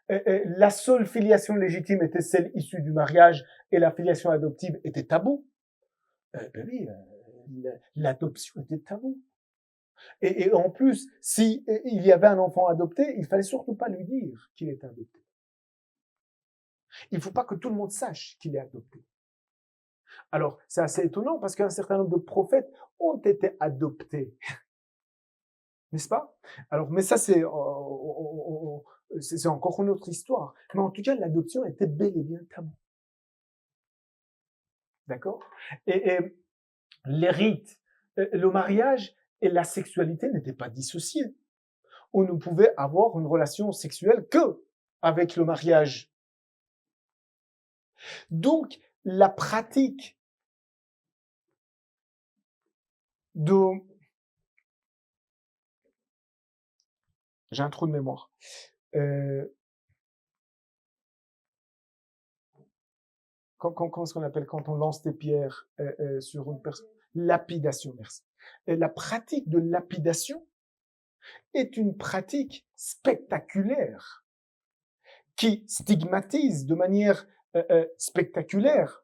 La seule filiation légitime était celle issue du mariage et la filiation adoptive était tabou. Ben oui, l'adoption était tabou. Et en plus, si il y avait un enfant adopté, il fallait surtout pas lui dire qu'il était adopté. Il faut pas que tout le monde sache qu'il est adopté. Alors, c'est assez étonnant parce qu'un certain nombre de prophètes ont été adoptés. N'est-ce pas? Alors, mais ça, c'est encore une autre histoire. Mais en tout cas, l'adoption était bel et bien tabou. D'accord? Et les rites, le mariage et la sexualité n'étaient pas dissociés. On ne pouvait avoir une relation sexuelle que avec le mariage. Donc, la pratique de... J'ai un trou de mémoire. Comment est-ce qu'on appelle quand on lance des pierres sur une personne? Lapidation, merci. Et la pratique de lapidation est une pratique spectaculaire qui stigmatise de manière spectaculaire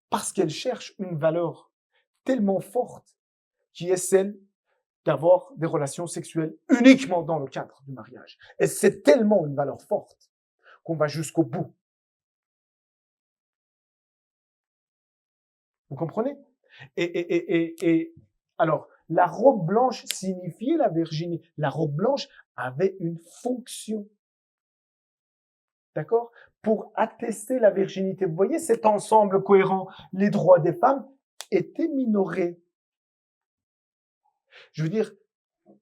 parce qu'elle cherche une valeur tellement forte qui est celle d'avoir des relations sexuelles uniquement dans le cadre du mariage. Et c'est tellement une valeur forte qu'on va jusqu'au bout. Vous comprenez? Et alors, la robe blanche signifiait la virginité. La robe blanche avait une fonction. D'accord? Pour attester la virginité. Vous voyez cet ensemble cohérent. Les droits des femmes étaient minorés. Je veux dire,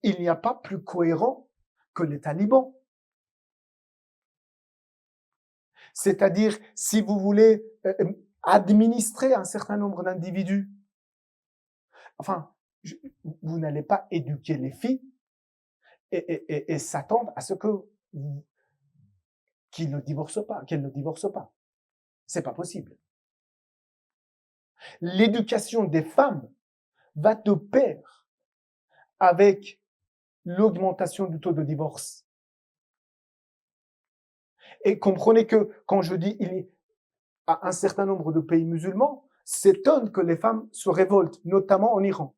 il n'y a pas plus cohérent que les talibans. C'est-à-dire, si vous voulez administrer un certain nombre d'individus, enfin, vous n'allez pas éduquer les filles et s'attendre à ce que qu'elles ne divorcent pas. C'est pas possible. L'éducation des femmes va de pair avec l'augmentation du taux de divorce. Et comprenez que quand je dis il y a un certain nombre de pays musulmans s'étonnent que les femmes se révoltent, notamment en Iran.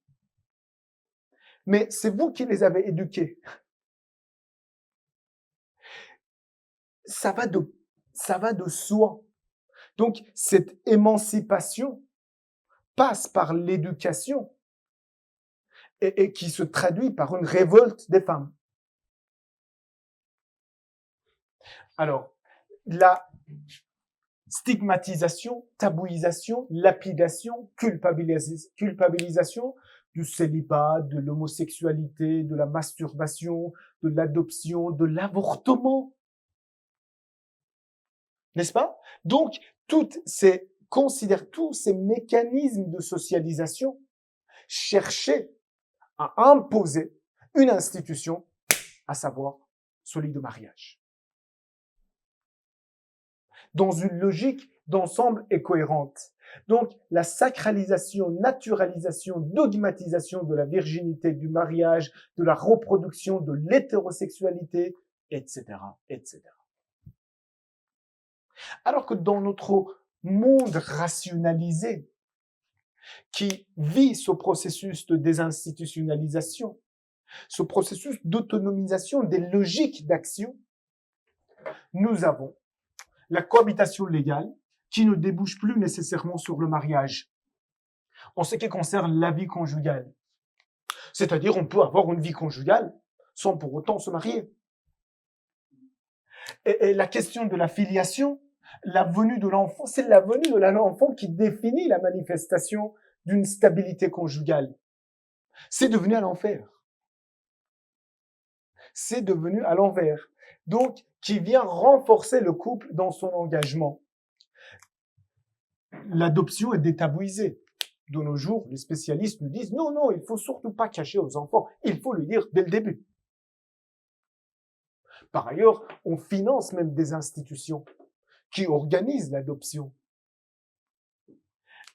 Mais c'est vous qui les avez éduquées. Ça va de soi. Donc, cette émancipation passe par l'éducation et qui se traduit par une révolte des femmes. Alors, la stigmatisation, tabouisation, lapidation, culpabilisation du célibat, de l'homosexualité, de la masturbation, de l'adoption, de l'avortement. N'est-ce pas? Donc, tous ces mécanismes de socialisation cherchaient à imposer une institution, à savoir celui de mariage. Dans une logique d'ensemble et cohérente. Donc, la sacralisation, naturalisation, dogmatisation de la virginité, du mariage, de la reproduction, de l'hétérosexualité, etc., etc. Alors que dans notre monde rationalisé, qui vit ce processus de désinstitutionnalisation, ce processus d'autonomisation des logiques d'action, nous avons la cohabitation légale qui ne débouche plus nécessairement sur le mariage. En ce qui concerne la vie conjugale, c'est-à-dire on peut avoir une vie conjugale sans pour autant se marier. Et la question de la filiation, la venue de l'enfant, c'est la venue de l'enfant qui définit la manifestation d'une stabilité conjugale. C'est devenu à l'envers. C'est devenu à l'envers. Donc, qui vient renforcer le couple dans son engagement. L'adoption est détabouisée. De nos jours, les spécialistes nous disent non, il faut surtout pas cacher aux enfants. Il faut le dire dès le début. Par ailleurs, on finance même des institutions qui organisent l'adoption.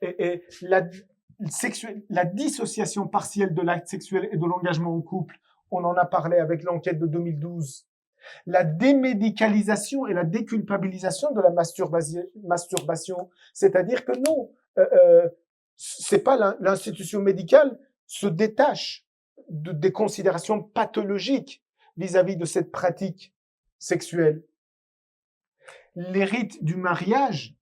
Et la dissociation partielle de l'acte sexuel et de l'engagement en couple, on en a parlé avec l'enquête de 2012. La démédicalisation et la déculpabilisation de la masturbation, c'est-à-dire que non, c'est pas l'institution médicale se détache des considérations pathologiques vis-à-vis de cette pratique sexuelle. Les rites du mariage,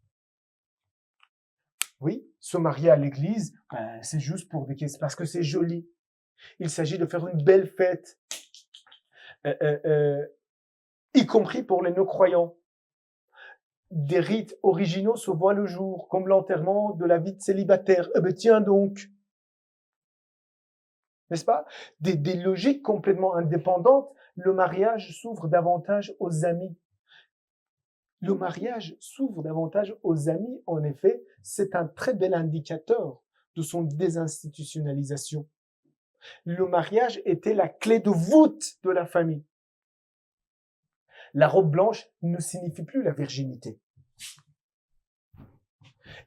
oui, se marier à l'église, c'est juste pour des questions, parce que c'est joli. Il s'agit de faire une belle fête, y compris pour les non-croyants. Des rites originaux se voient le jour, comme l'enterrement de la vie de célibataire. Eh ben tiens donc, n'est-ce pas? Des logiques complètement indépendantes. Le mariage s'ouvre davantage aux amis. Le mariage s'ouvre davantage aux amis. En effet, c'est un très bel indicateur de son désinstitutionnalisation. Le mariage était la clé de voûte de la famille. La robe blanche ne signifie plus la virginité.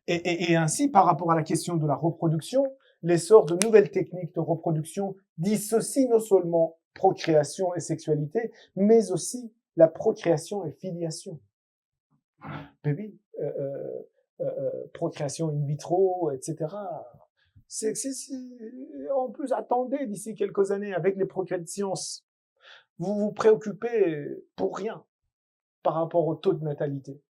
Et ainsi, par rapport à la question de la reproduction, l'essor de nouvelles techniques de reproduction dissocie non seulement procréation et sexualité, mais aussi la procréation et filiation. Bébé, procréation in vitro, etc. En plus, attendez d'ici quelques années avec les progrès de science. Vous vous préoccupez pour rien par rapport au taux de natalité.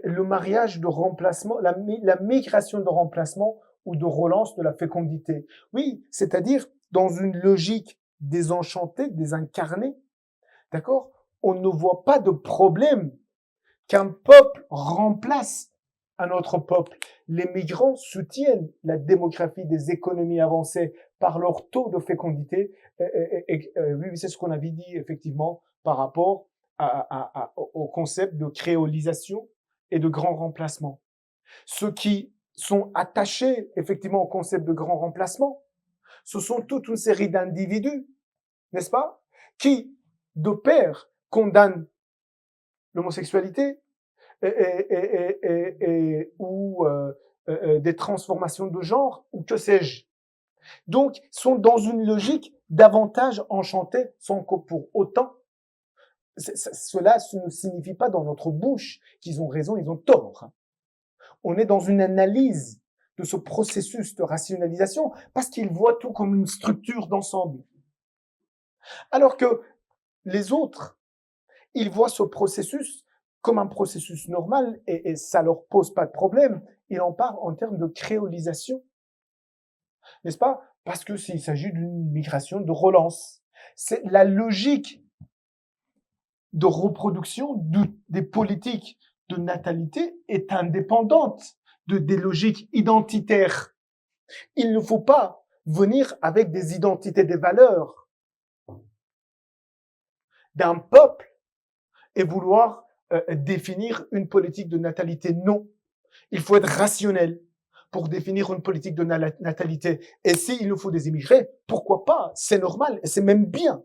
Le mariage de remplacement, la migration de remplacement ou de relance de la fécondité. Oui, c'est-à-dire dans une logique désenchantée, désincarnée, d'accord? On ne voit pas de problème qu'un peuple remplace un autre peuple. Les migrants soutiennent la démographie des économies avancées par leur taux de fécondité. Oui, c'est ce qu'on avait dit effectivement par rapport au concept de créolisation et de grand remplacement. Ceux qui sont attachés effectivement au concept de grand remplacement, ce sont toute une série d'individus, n'est-ce pas, qui, de pair, condamnent l'homosexualité ou des transformations de genre, ou que sais-je. Donc, sont dans une logique davantage enchantée, sans que pour autant, cela ne signifie pas dans notre bouche qu'ils ont raison, ils ont tort. On est dans une analyse de ce processus de rationalisation parce qu'ils voient tout comme une structure d'ensemble. Alors que les autres, ils voient ce processus comme un processus normal et ça leur pose pas de problème. Ils en parlent en termes de créolisation. N'est-ce pas? Parce que s'il s'agit d'une migration de relance. C'est la logique de reproduction des politiques de natalité est indépendante des logiques identitaires. Il ne faut pas venir avec des identités, des valeurs d'un peuple et vouloir définir une politique de natalité. Non. Il faut être rationnel pour définir une politique de natalité. Et s'il nous faut des immigrés, pourquoi pas? C'est normal et c'est même bien.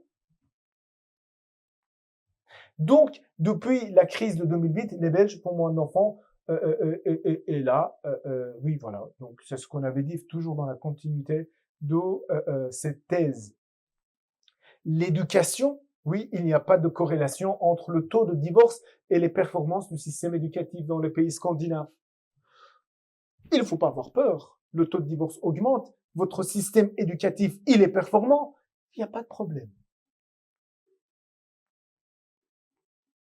Donc, depuis la crise de 2008, les Belges font moins d'enfants. Et là, oui, voilà. Donc, c'est ce qu'on avait dit toujours dans la continuité de cette thèse. L'éducation, oui, il n'y a pas de corrélation entre le taux de divorce et les performances du système éducatif dans les pays scandinaves. Il ne faut pas avoir peur. Le taux de divorce augmente. Votre système éducatif, il est performant. Il n'y a pas de problème.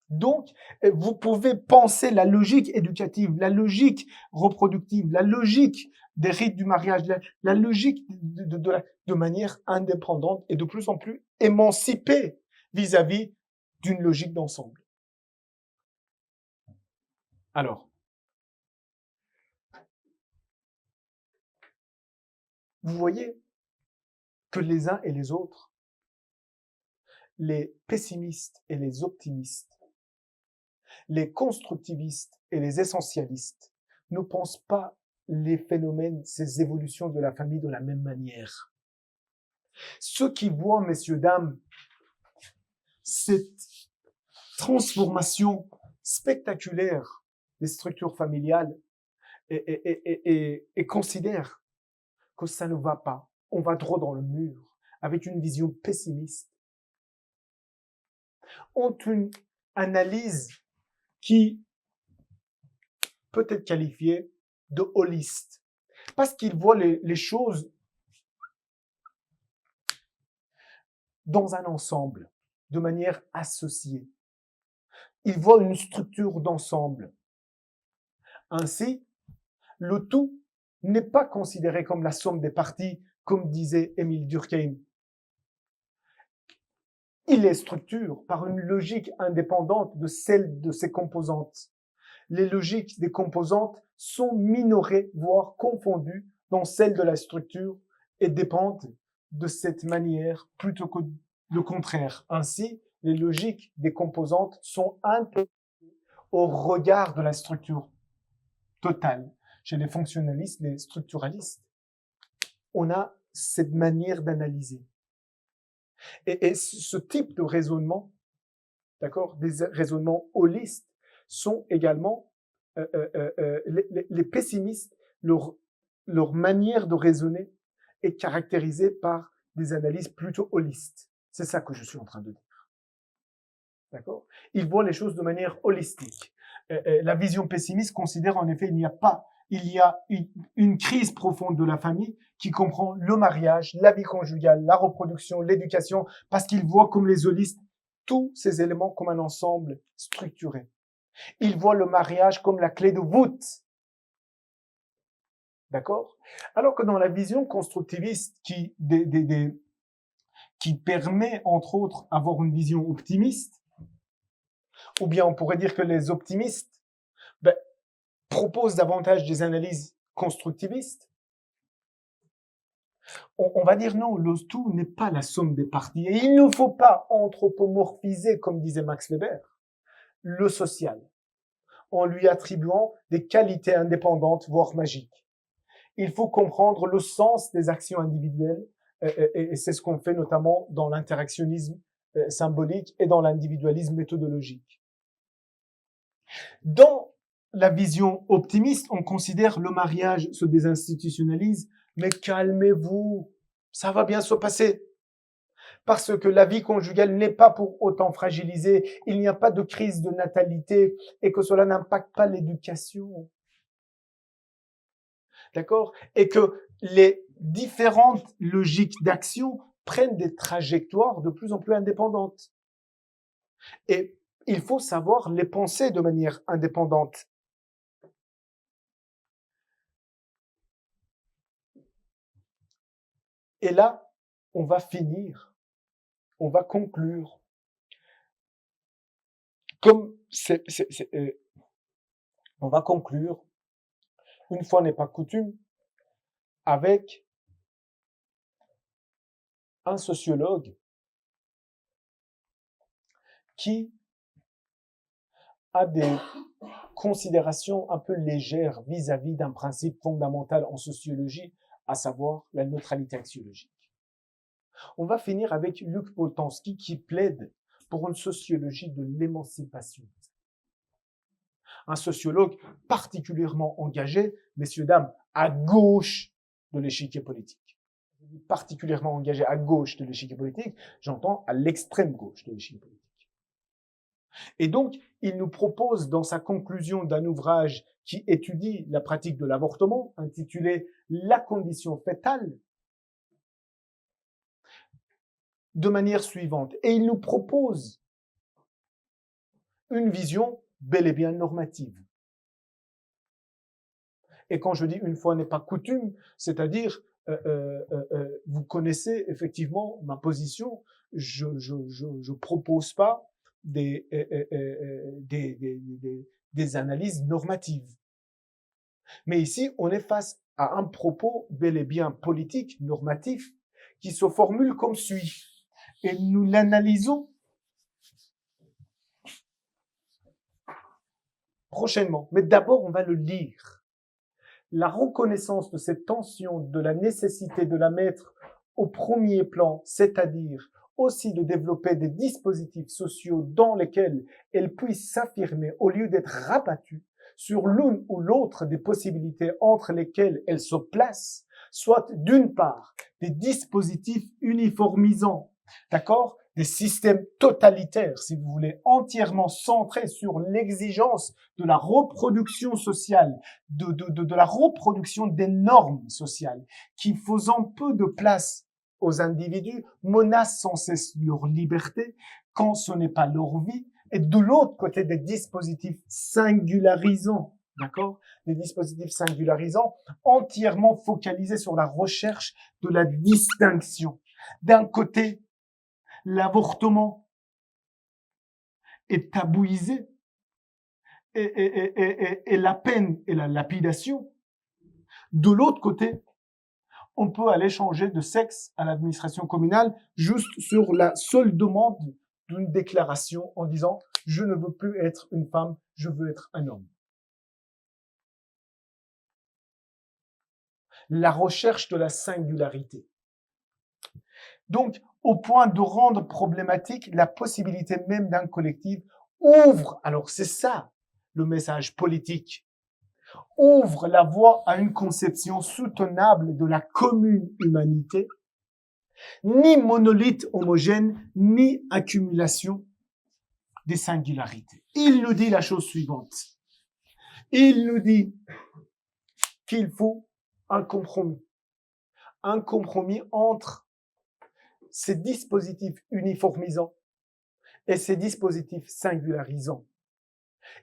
Donc, vous pouvez penser la logique éducative, la logique reproductive, la logique des rites du mariage, la logique de manière indépendante et de plus en plus émancipée vis-à-vis d'une logique d'ensemble. Alors, vous voyez que les uns et les autres, les pessimistes et les optimistes, les constructivistes et les essentialistes ne pensent pas les phénomènes, ces évolutions de la famille de la même manière. Ceux qui voient, messieurs, dames, cette transformation spectaculaire des structures familiales et considèrent que ça ne va pas, on va droit dans le mur, avec une vision pessimiste, ont une analyse qui peut être qualifiée de holiste, parce qu'ils voient les choses dans un ensemble, de manière associée. Ils voient une structure d'ensemble. Ainsi, le tout n'est pas considéré comme la somme des parties, comme disait Émile Durkheim. Il est structure par une logique indépendante de celle de ses composantes. Les logiques des composantes sont minorées, voire confondues dans celle de la structure et dépendent de cette manière plutôt que le contraire. Ainsi, les logiques des composantes sont intégrées au regard de la structure totale. Chez les fonctionnalistes, les structuralistes, on a cette manière d'analyser. Et ce type de raisonnement, d'accord, des raisonnements holistes, sont également les pessimistes, leur manière de raisonner est caractérisée par des analyses plutôt holistes. C'est ça que je suis en train de dire. D'accord? Ils voient les choses de manière holistique. La vision pessimiste considère en effet il y a une crise profonde de la famille qui comprend le mariage, la vie conjugale, la reproduction, l'éducation, parce qu'ils voient comme les holistes tous ces éléments comme un ensemble structuré. Ils voient le mariage comme la clé de voûte. D'accord? Alors que dans la vision constructiviste qui permet, entre autres, avoir une vision optimiste, ou bien on pourrait dire que les optimistes proposent davantage des analyses constructivistes, On va dire non, le tout n'est pas la somme des parties. Et il ne faut pas anthropomorphiser, comme disait Max Weber, le social, en lui attribuant des qualités indépendantes, voire magiques. Il faut comprendre le sens des actions individuelles, et c'est ce qu'on fait notamment dans l'interactionnisme symbolique et dans l'individualisme méthodologique. Dans la vision optimiste, on considère le mariage se désinstitutionnalise, mais calmez-vous, ça va bien se passer. Parce que la vie conjugale n'est pas pour autant fragilisée, il n'y a pas de crise de natalité et que cela n'impacte pas l'éducation. D'accord? Et que les différentes logiques d'action prennent des trajectoires de plus en plus indépendantes. Et il faut savoir les penser de manière indépendante. Et là, on va finir, on va conclure. On va conclure, une fois n'est pas coutume, avec un sociologue qui a des considérations un peu légères vis-à-vis d'un principe fondamental en sociologie, à savoir la neutralité axiologique. On va finir avec Luc Boltanski qui plaide pour une sociologie de l'émancipation. Un sociologue particulièrement engagé, messieurs, dames, à gauche de l'échiquier politique. Particulièrement engagé à gauche de l'échiquier politique, j'entends à l'extrême gauche de l'échiquier politique. Et donc, il nous propose dans sa conclusion d'un ouvrage qui étudie la pratique de l'avortement, intitulé « La condition fétale », de manière suivante. Et il nous propose une vision bel et bien normative. Et quand je dis une fois n'est pas coutume, c'est-à-dire, vous connaissez effectivement ma position, je propose pas des analyses normatives. Mais ici, on est face à un propos bel et bien politique, normatif, qui se formule comme suit. Et nous l'analysons prochainement. Mais d'abord, on va le lire. La reconnaissance de cette tension, de la nécessité de la mettre au premier plan, c'est-à-dire aussi de développer des dispositifs sociaux dans lesquels elle puisse s'affirmer au lieu d'être rabattue sur l'une ou l'autre des possibilités entre lesquelles elle se place, soit d'une part des dispositifs uniformisants, d'accord, des systèmes totalitaires, si vous voulez, entièrement centrés sur l'exigence de la reproduction sociale, de la reproduction des normes sociales, qui, faisant peu de place aux individus, menacent sans cesse leur liberté quand ce n'est pas leur vie, et de l'autre côté des dispositifs singularisants, d'accord, des dispositifs singularisants entièrement focalisés sur la recherche de la distinction. D'un côté, l'avortement est tabouisé et la peine et la lapidation. De l'autre côté, on peut aller changer de sexe à l'administration communale juste sur la seule demande d'une déclaration en disant « je ne veux plus être une femme, je veux être un homme ». La recherche de la singularité. Donc, au point de rendre problématique la possibilité même d'un collectif, ouvre, alors c'est ça le message politique, ouvre la voie à une conception soutenable de la commune humanité, ni monolithe homogène, ni accumulation des singularités. Il nous dit la chose suivante. Il nous dit qu'il faut un compromis entre ces dispositifs uniformisants et ces dispositifs singularisants.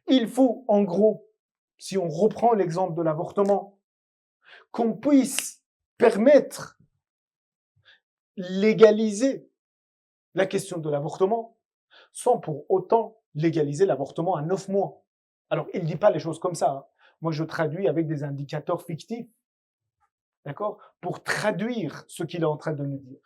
Il faut, en gros, si on reprend l'exemple de l'avortement, qu'on puisse permettre, légaliser la question de l'avortement sans pour autant légaliser l'avortement à 9 mois. Alors, il ne dit pas les choses comme ça. Moi, je traduis avec des indicateurs fictifs. d'accord, pour traduire ce qu'il est en train de nous dire.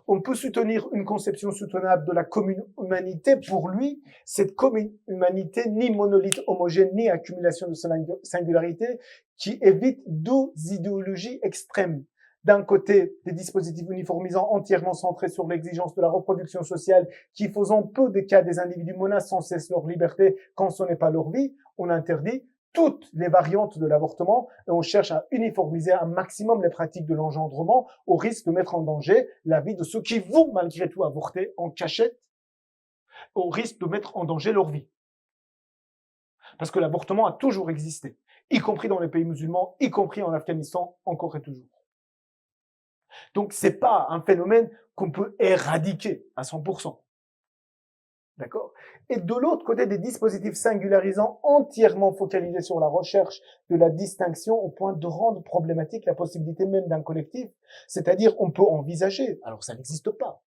On peut soutenir une conception soutenable de la commune humanité. Pour lui, cette commune humanité, ni monolithe homogène, ni accumulation de singularité, qui évite deux idéologies extrêmes. D'un côté, des dispositifs uniformisants entièrement centrés sur l'exigence de la reproduction sociale, qui, faisant peu de cas des individus, menacent sans cesse leur liberté quand ce n'est pas leur vie. On interdit toutes les variantes de l'avortement et on cherche à uniformiser un maximum les pratiques de l'engendrement au risque de mettre en danger la vie de ceux qui vont malgré tout avorter en cachette, au risque de mettre en danger leur vie. Parce que l'avortement a toujours existé, y compris dans les pays musulmans, y compris en Afghanistan, encore et toujours. Donc c'est pas un phénomène qu'on peut éradiquer à 100%. D'accord? Et de l'autre côté, des dispositifs singularisants entièrement focalisés sur la recherche de la distinction au point de rendre problématique la possibilité même d'un collectif. C'est-à-dire, on peut envisager, alors ça n'existe pas,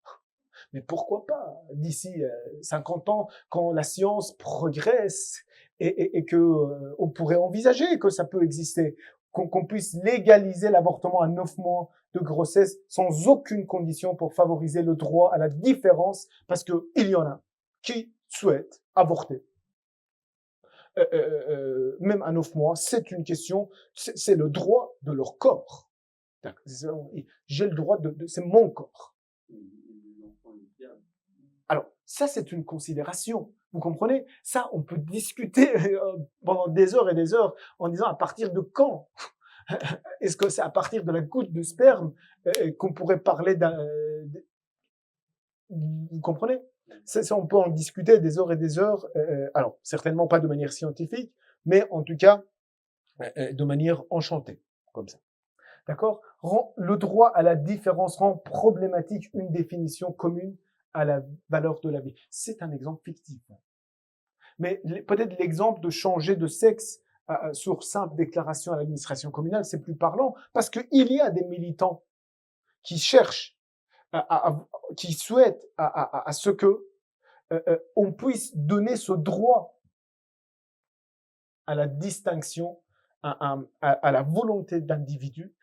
mais pourquoi pas, d'ici 50 ans, quand la science progresse et que on pourrait envisager que ça peut exister, qu'on puisse légaliser l'avortement à 9 mois de grossesse sans aucune condition pour favoriser le droit à la différence, parce que il y en a qui souhaitent avorter. Même à 9 mois, c'est une question, c'est le droit de leur corps. J'ai le droit c'est mon corps. Alors, ça, c'est une considération. Vous comprenez? Ça, on peut discuter pendant des heures et des heures en disant à partir de quand? Est-ce que c'est à partir de la goutte de sperme qu'on pourrait parler d'un... Vous comprenez? Ça, on peut en discuter des heures et des heures. Alors, certainement pas de manière scientifique, mais en tout cas, de manière enchantée, comme ça. D'accord? Le droit à la différence rend problématique une définition commune à la valeur de la vie. C'est un exemple fictif. Mais peut-être l'exemple de changer de sexe sur simple déclaration à l'administration communale, c'est plus parlant, parce qu'il y a des militants qui cherchent, qui souhaitent à ce que on puisse donner ce droit à la distinction, à la volonté d'individu,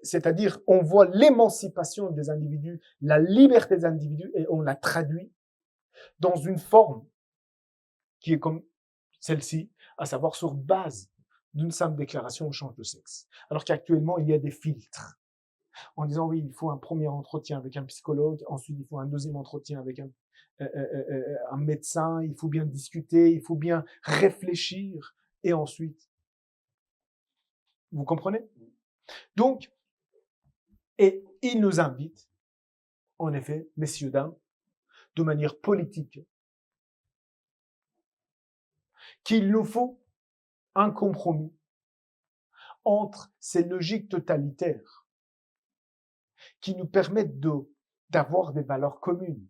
c'est-à-dire on voit l'émancipation des individus, la liberté des individus, et on la traduit dans une forme qui est comme celle-ci, à savoir sur base d'une simple déclaration, on change de sexe. Alors qu'actuellement, il y a des filtres. En disant, oui, il faut un premier entretien avec un psychologue, ensuite il faut un deuxième entretien avec un médecin, il faut bien discuter, il faut bien réfléchir, et ensuite, vous comprenez? Donc, et il nous invite, en effet, messieurs, dames, de manière politique, qu'il nous faut un compromis entre ces logiques totalitaires qui nous permettent d'avoir des valeurs communes.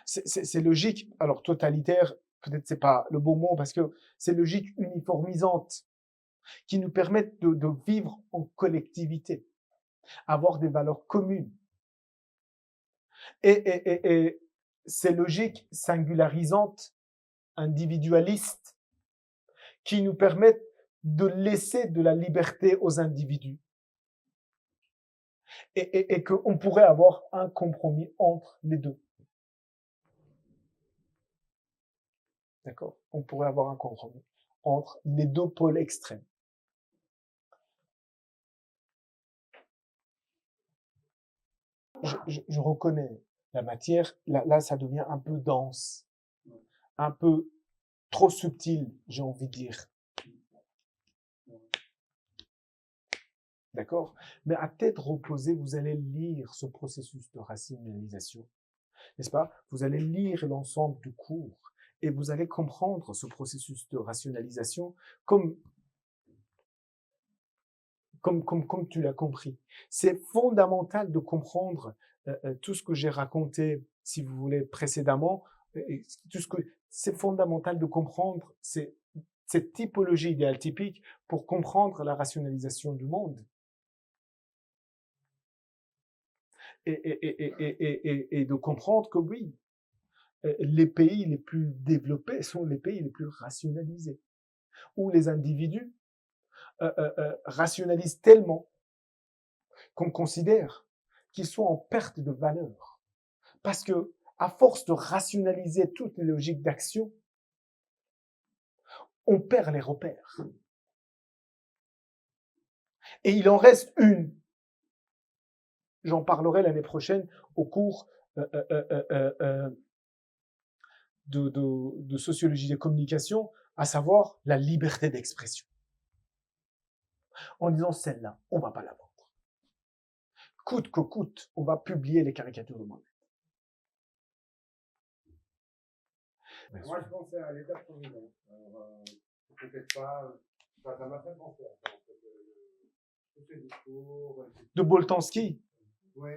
Ces logiques, alors totalitaires, peut-être c'est pas le bon mot, parce que ces logiques uniformisantes qui nous permettent de vivre en collectivité, avoir des valeurs communes. Et ces logiques singularisantes, individualistes, qui nous permettent de laisser de la liberté aux individus. Et qu'on pourrait avoir un compromis entre les deux. D'accord? On pourrait avoir un compromis entre les deux pôles extrêmes. Je reconnais la matière, là, ça devient un peu dense, un peu trop subtil, j'ai envie de dire. D'accord? Mais à tête reposée, vous allez lire ce processus de rationalisation. N'est-ce pas? Vous allez lire l'ensemble du cours et vous allez comprendre ce processus de rationalisation comme tu l'as compris. C'est fondamental de comprendre tout ce que j'ai raconté, si vous voulez, précédemment. C'est fondamental de comprendre cette typologie idéale typique pour comprendre la rationalisation du monde. Et de comprendre que oui, les pays les plus développés sont les pays les plus rationalisés, où les individus rationalisent tellement qu'on considère qu'ils sont en perte de valeur. Parce que, à force de rationaliser toutes les logiques d'action, on perd les repères. Et il en reste une. J'en parlerai l'année prochaine au cours de sociologie des communications, à savoir la liberté d'expression. En disant celle-là, on va pas la vendre. Coûte que coûte, on va publier les caricatures de Mohamed. Moi, je pensais à l'État-providence. Alors, peut-être pas. Enfin, ça m'a fait penser à ça, en fait. Tous ces discours. De Boltanski. Oui,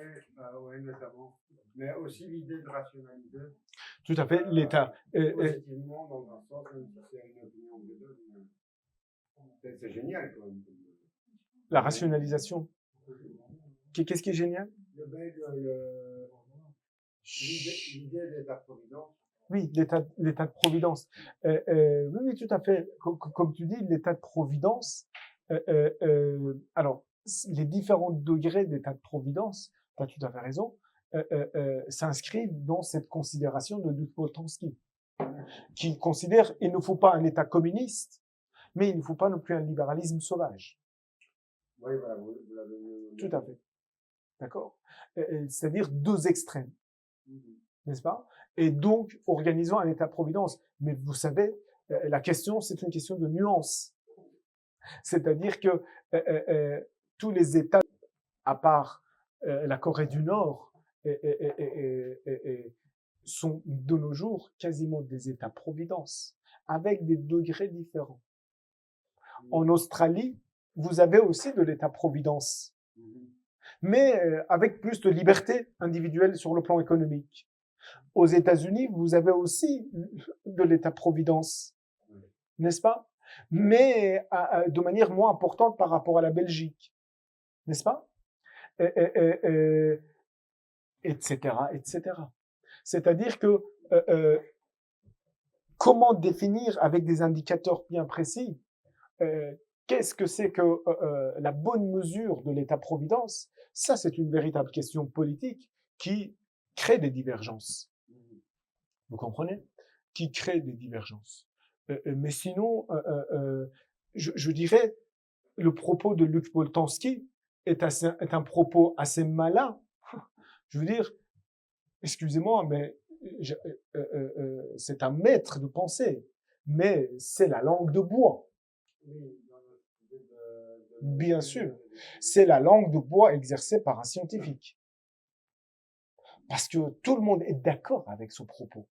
notamment. Mais aussi l'idée de rationaliser. Tout à fait, l'État. Positivement, dans un sens, même si c'est une opinion de deux. C'est génial, quand même. La rationalisation. Qu'est-ce qui est génial? L'idée de l'État-providence. Oui, l'état de providence. Oui, tout à fait. Comme tu dis, l'état de providence. Alors, les différents degrés d'état de providence, tu as tout à fait raison, s'inscrivent dans cette considération de Luc Boltanski, qui considère il ne faut pas un État communiste, mais il ne faut pas non plus un libéralisme sauvage. Oui, voilà, vous l'avez dit. Tout à fait. D'accord. C'est-à-dire deux extrêmes. N'est-ce pas? Et donc, organisons un État-providence. Mais vous savez, la question, c'est une question de nuance. C'est-à-dire que tous les États, à part la Corée du Nord, sont de nos jours quasiment des États-providence, avec des degrés différents. En Australie, vous avez aussi de l'État-providence, mais avec plus de liberté individuelle sur le plan économique. Aux États-Unis, vous avez aussi de l'État-providence, n'est-ce pas? Mais de manière moins importante par rapport à la Belgique, n'est-ce pas? Etc., etc. C'est-à-dire que comment définir avec des indicateurs bien précis qu'est-ce que c'est que la bonne mesure de l'État-providence? Ça, c'est une véritable question politique qui crée des divergences. Vous comprenez? Qui crée des divergences. Mais sinon, je dirais, le propos de Luc Boltanski est un propos assez malin. Je veux dire, excusez-moi, mais c'est un maître de pensée, mais c'est la langue de bois. Bien sûr, c'est la langue de bois exercée par un scientifique. Parce que tout le monde est d'accord avec ce propos.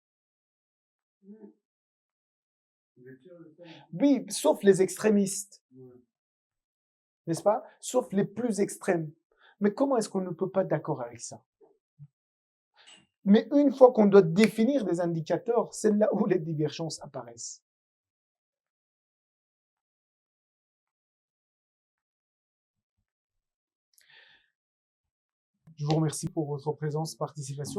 Oui, sauf les extrémistes. N'est-ce pas? Sauf les plus extrêmes. Mais comment est-ce qu'on ne peut pas être d'accord avec ça? Mais une fois qu'on doit définir des indicateurs, c'est là où les divergences apparaissent. Je vous remercie pour votre présence, participation.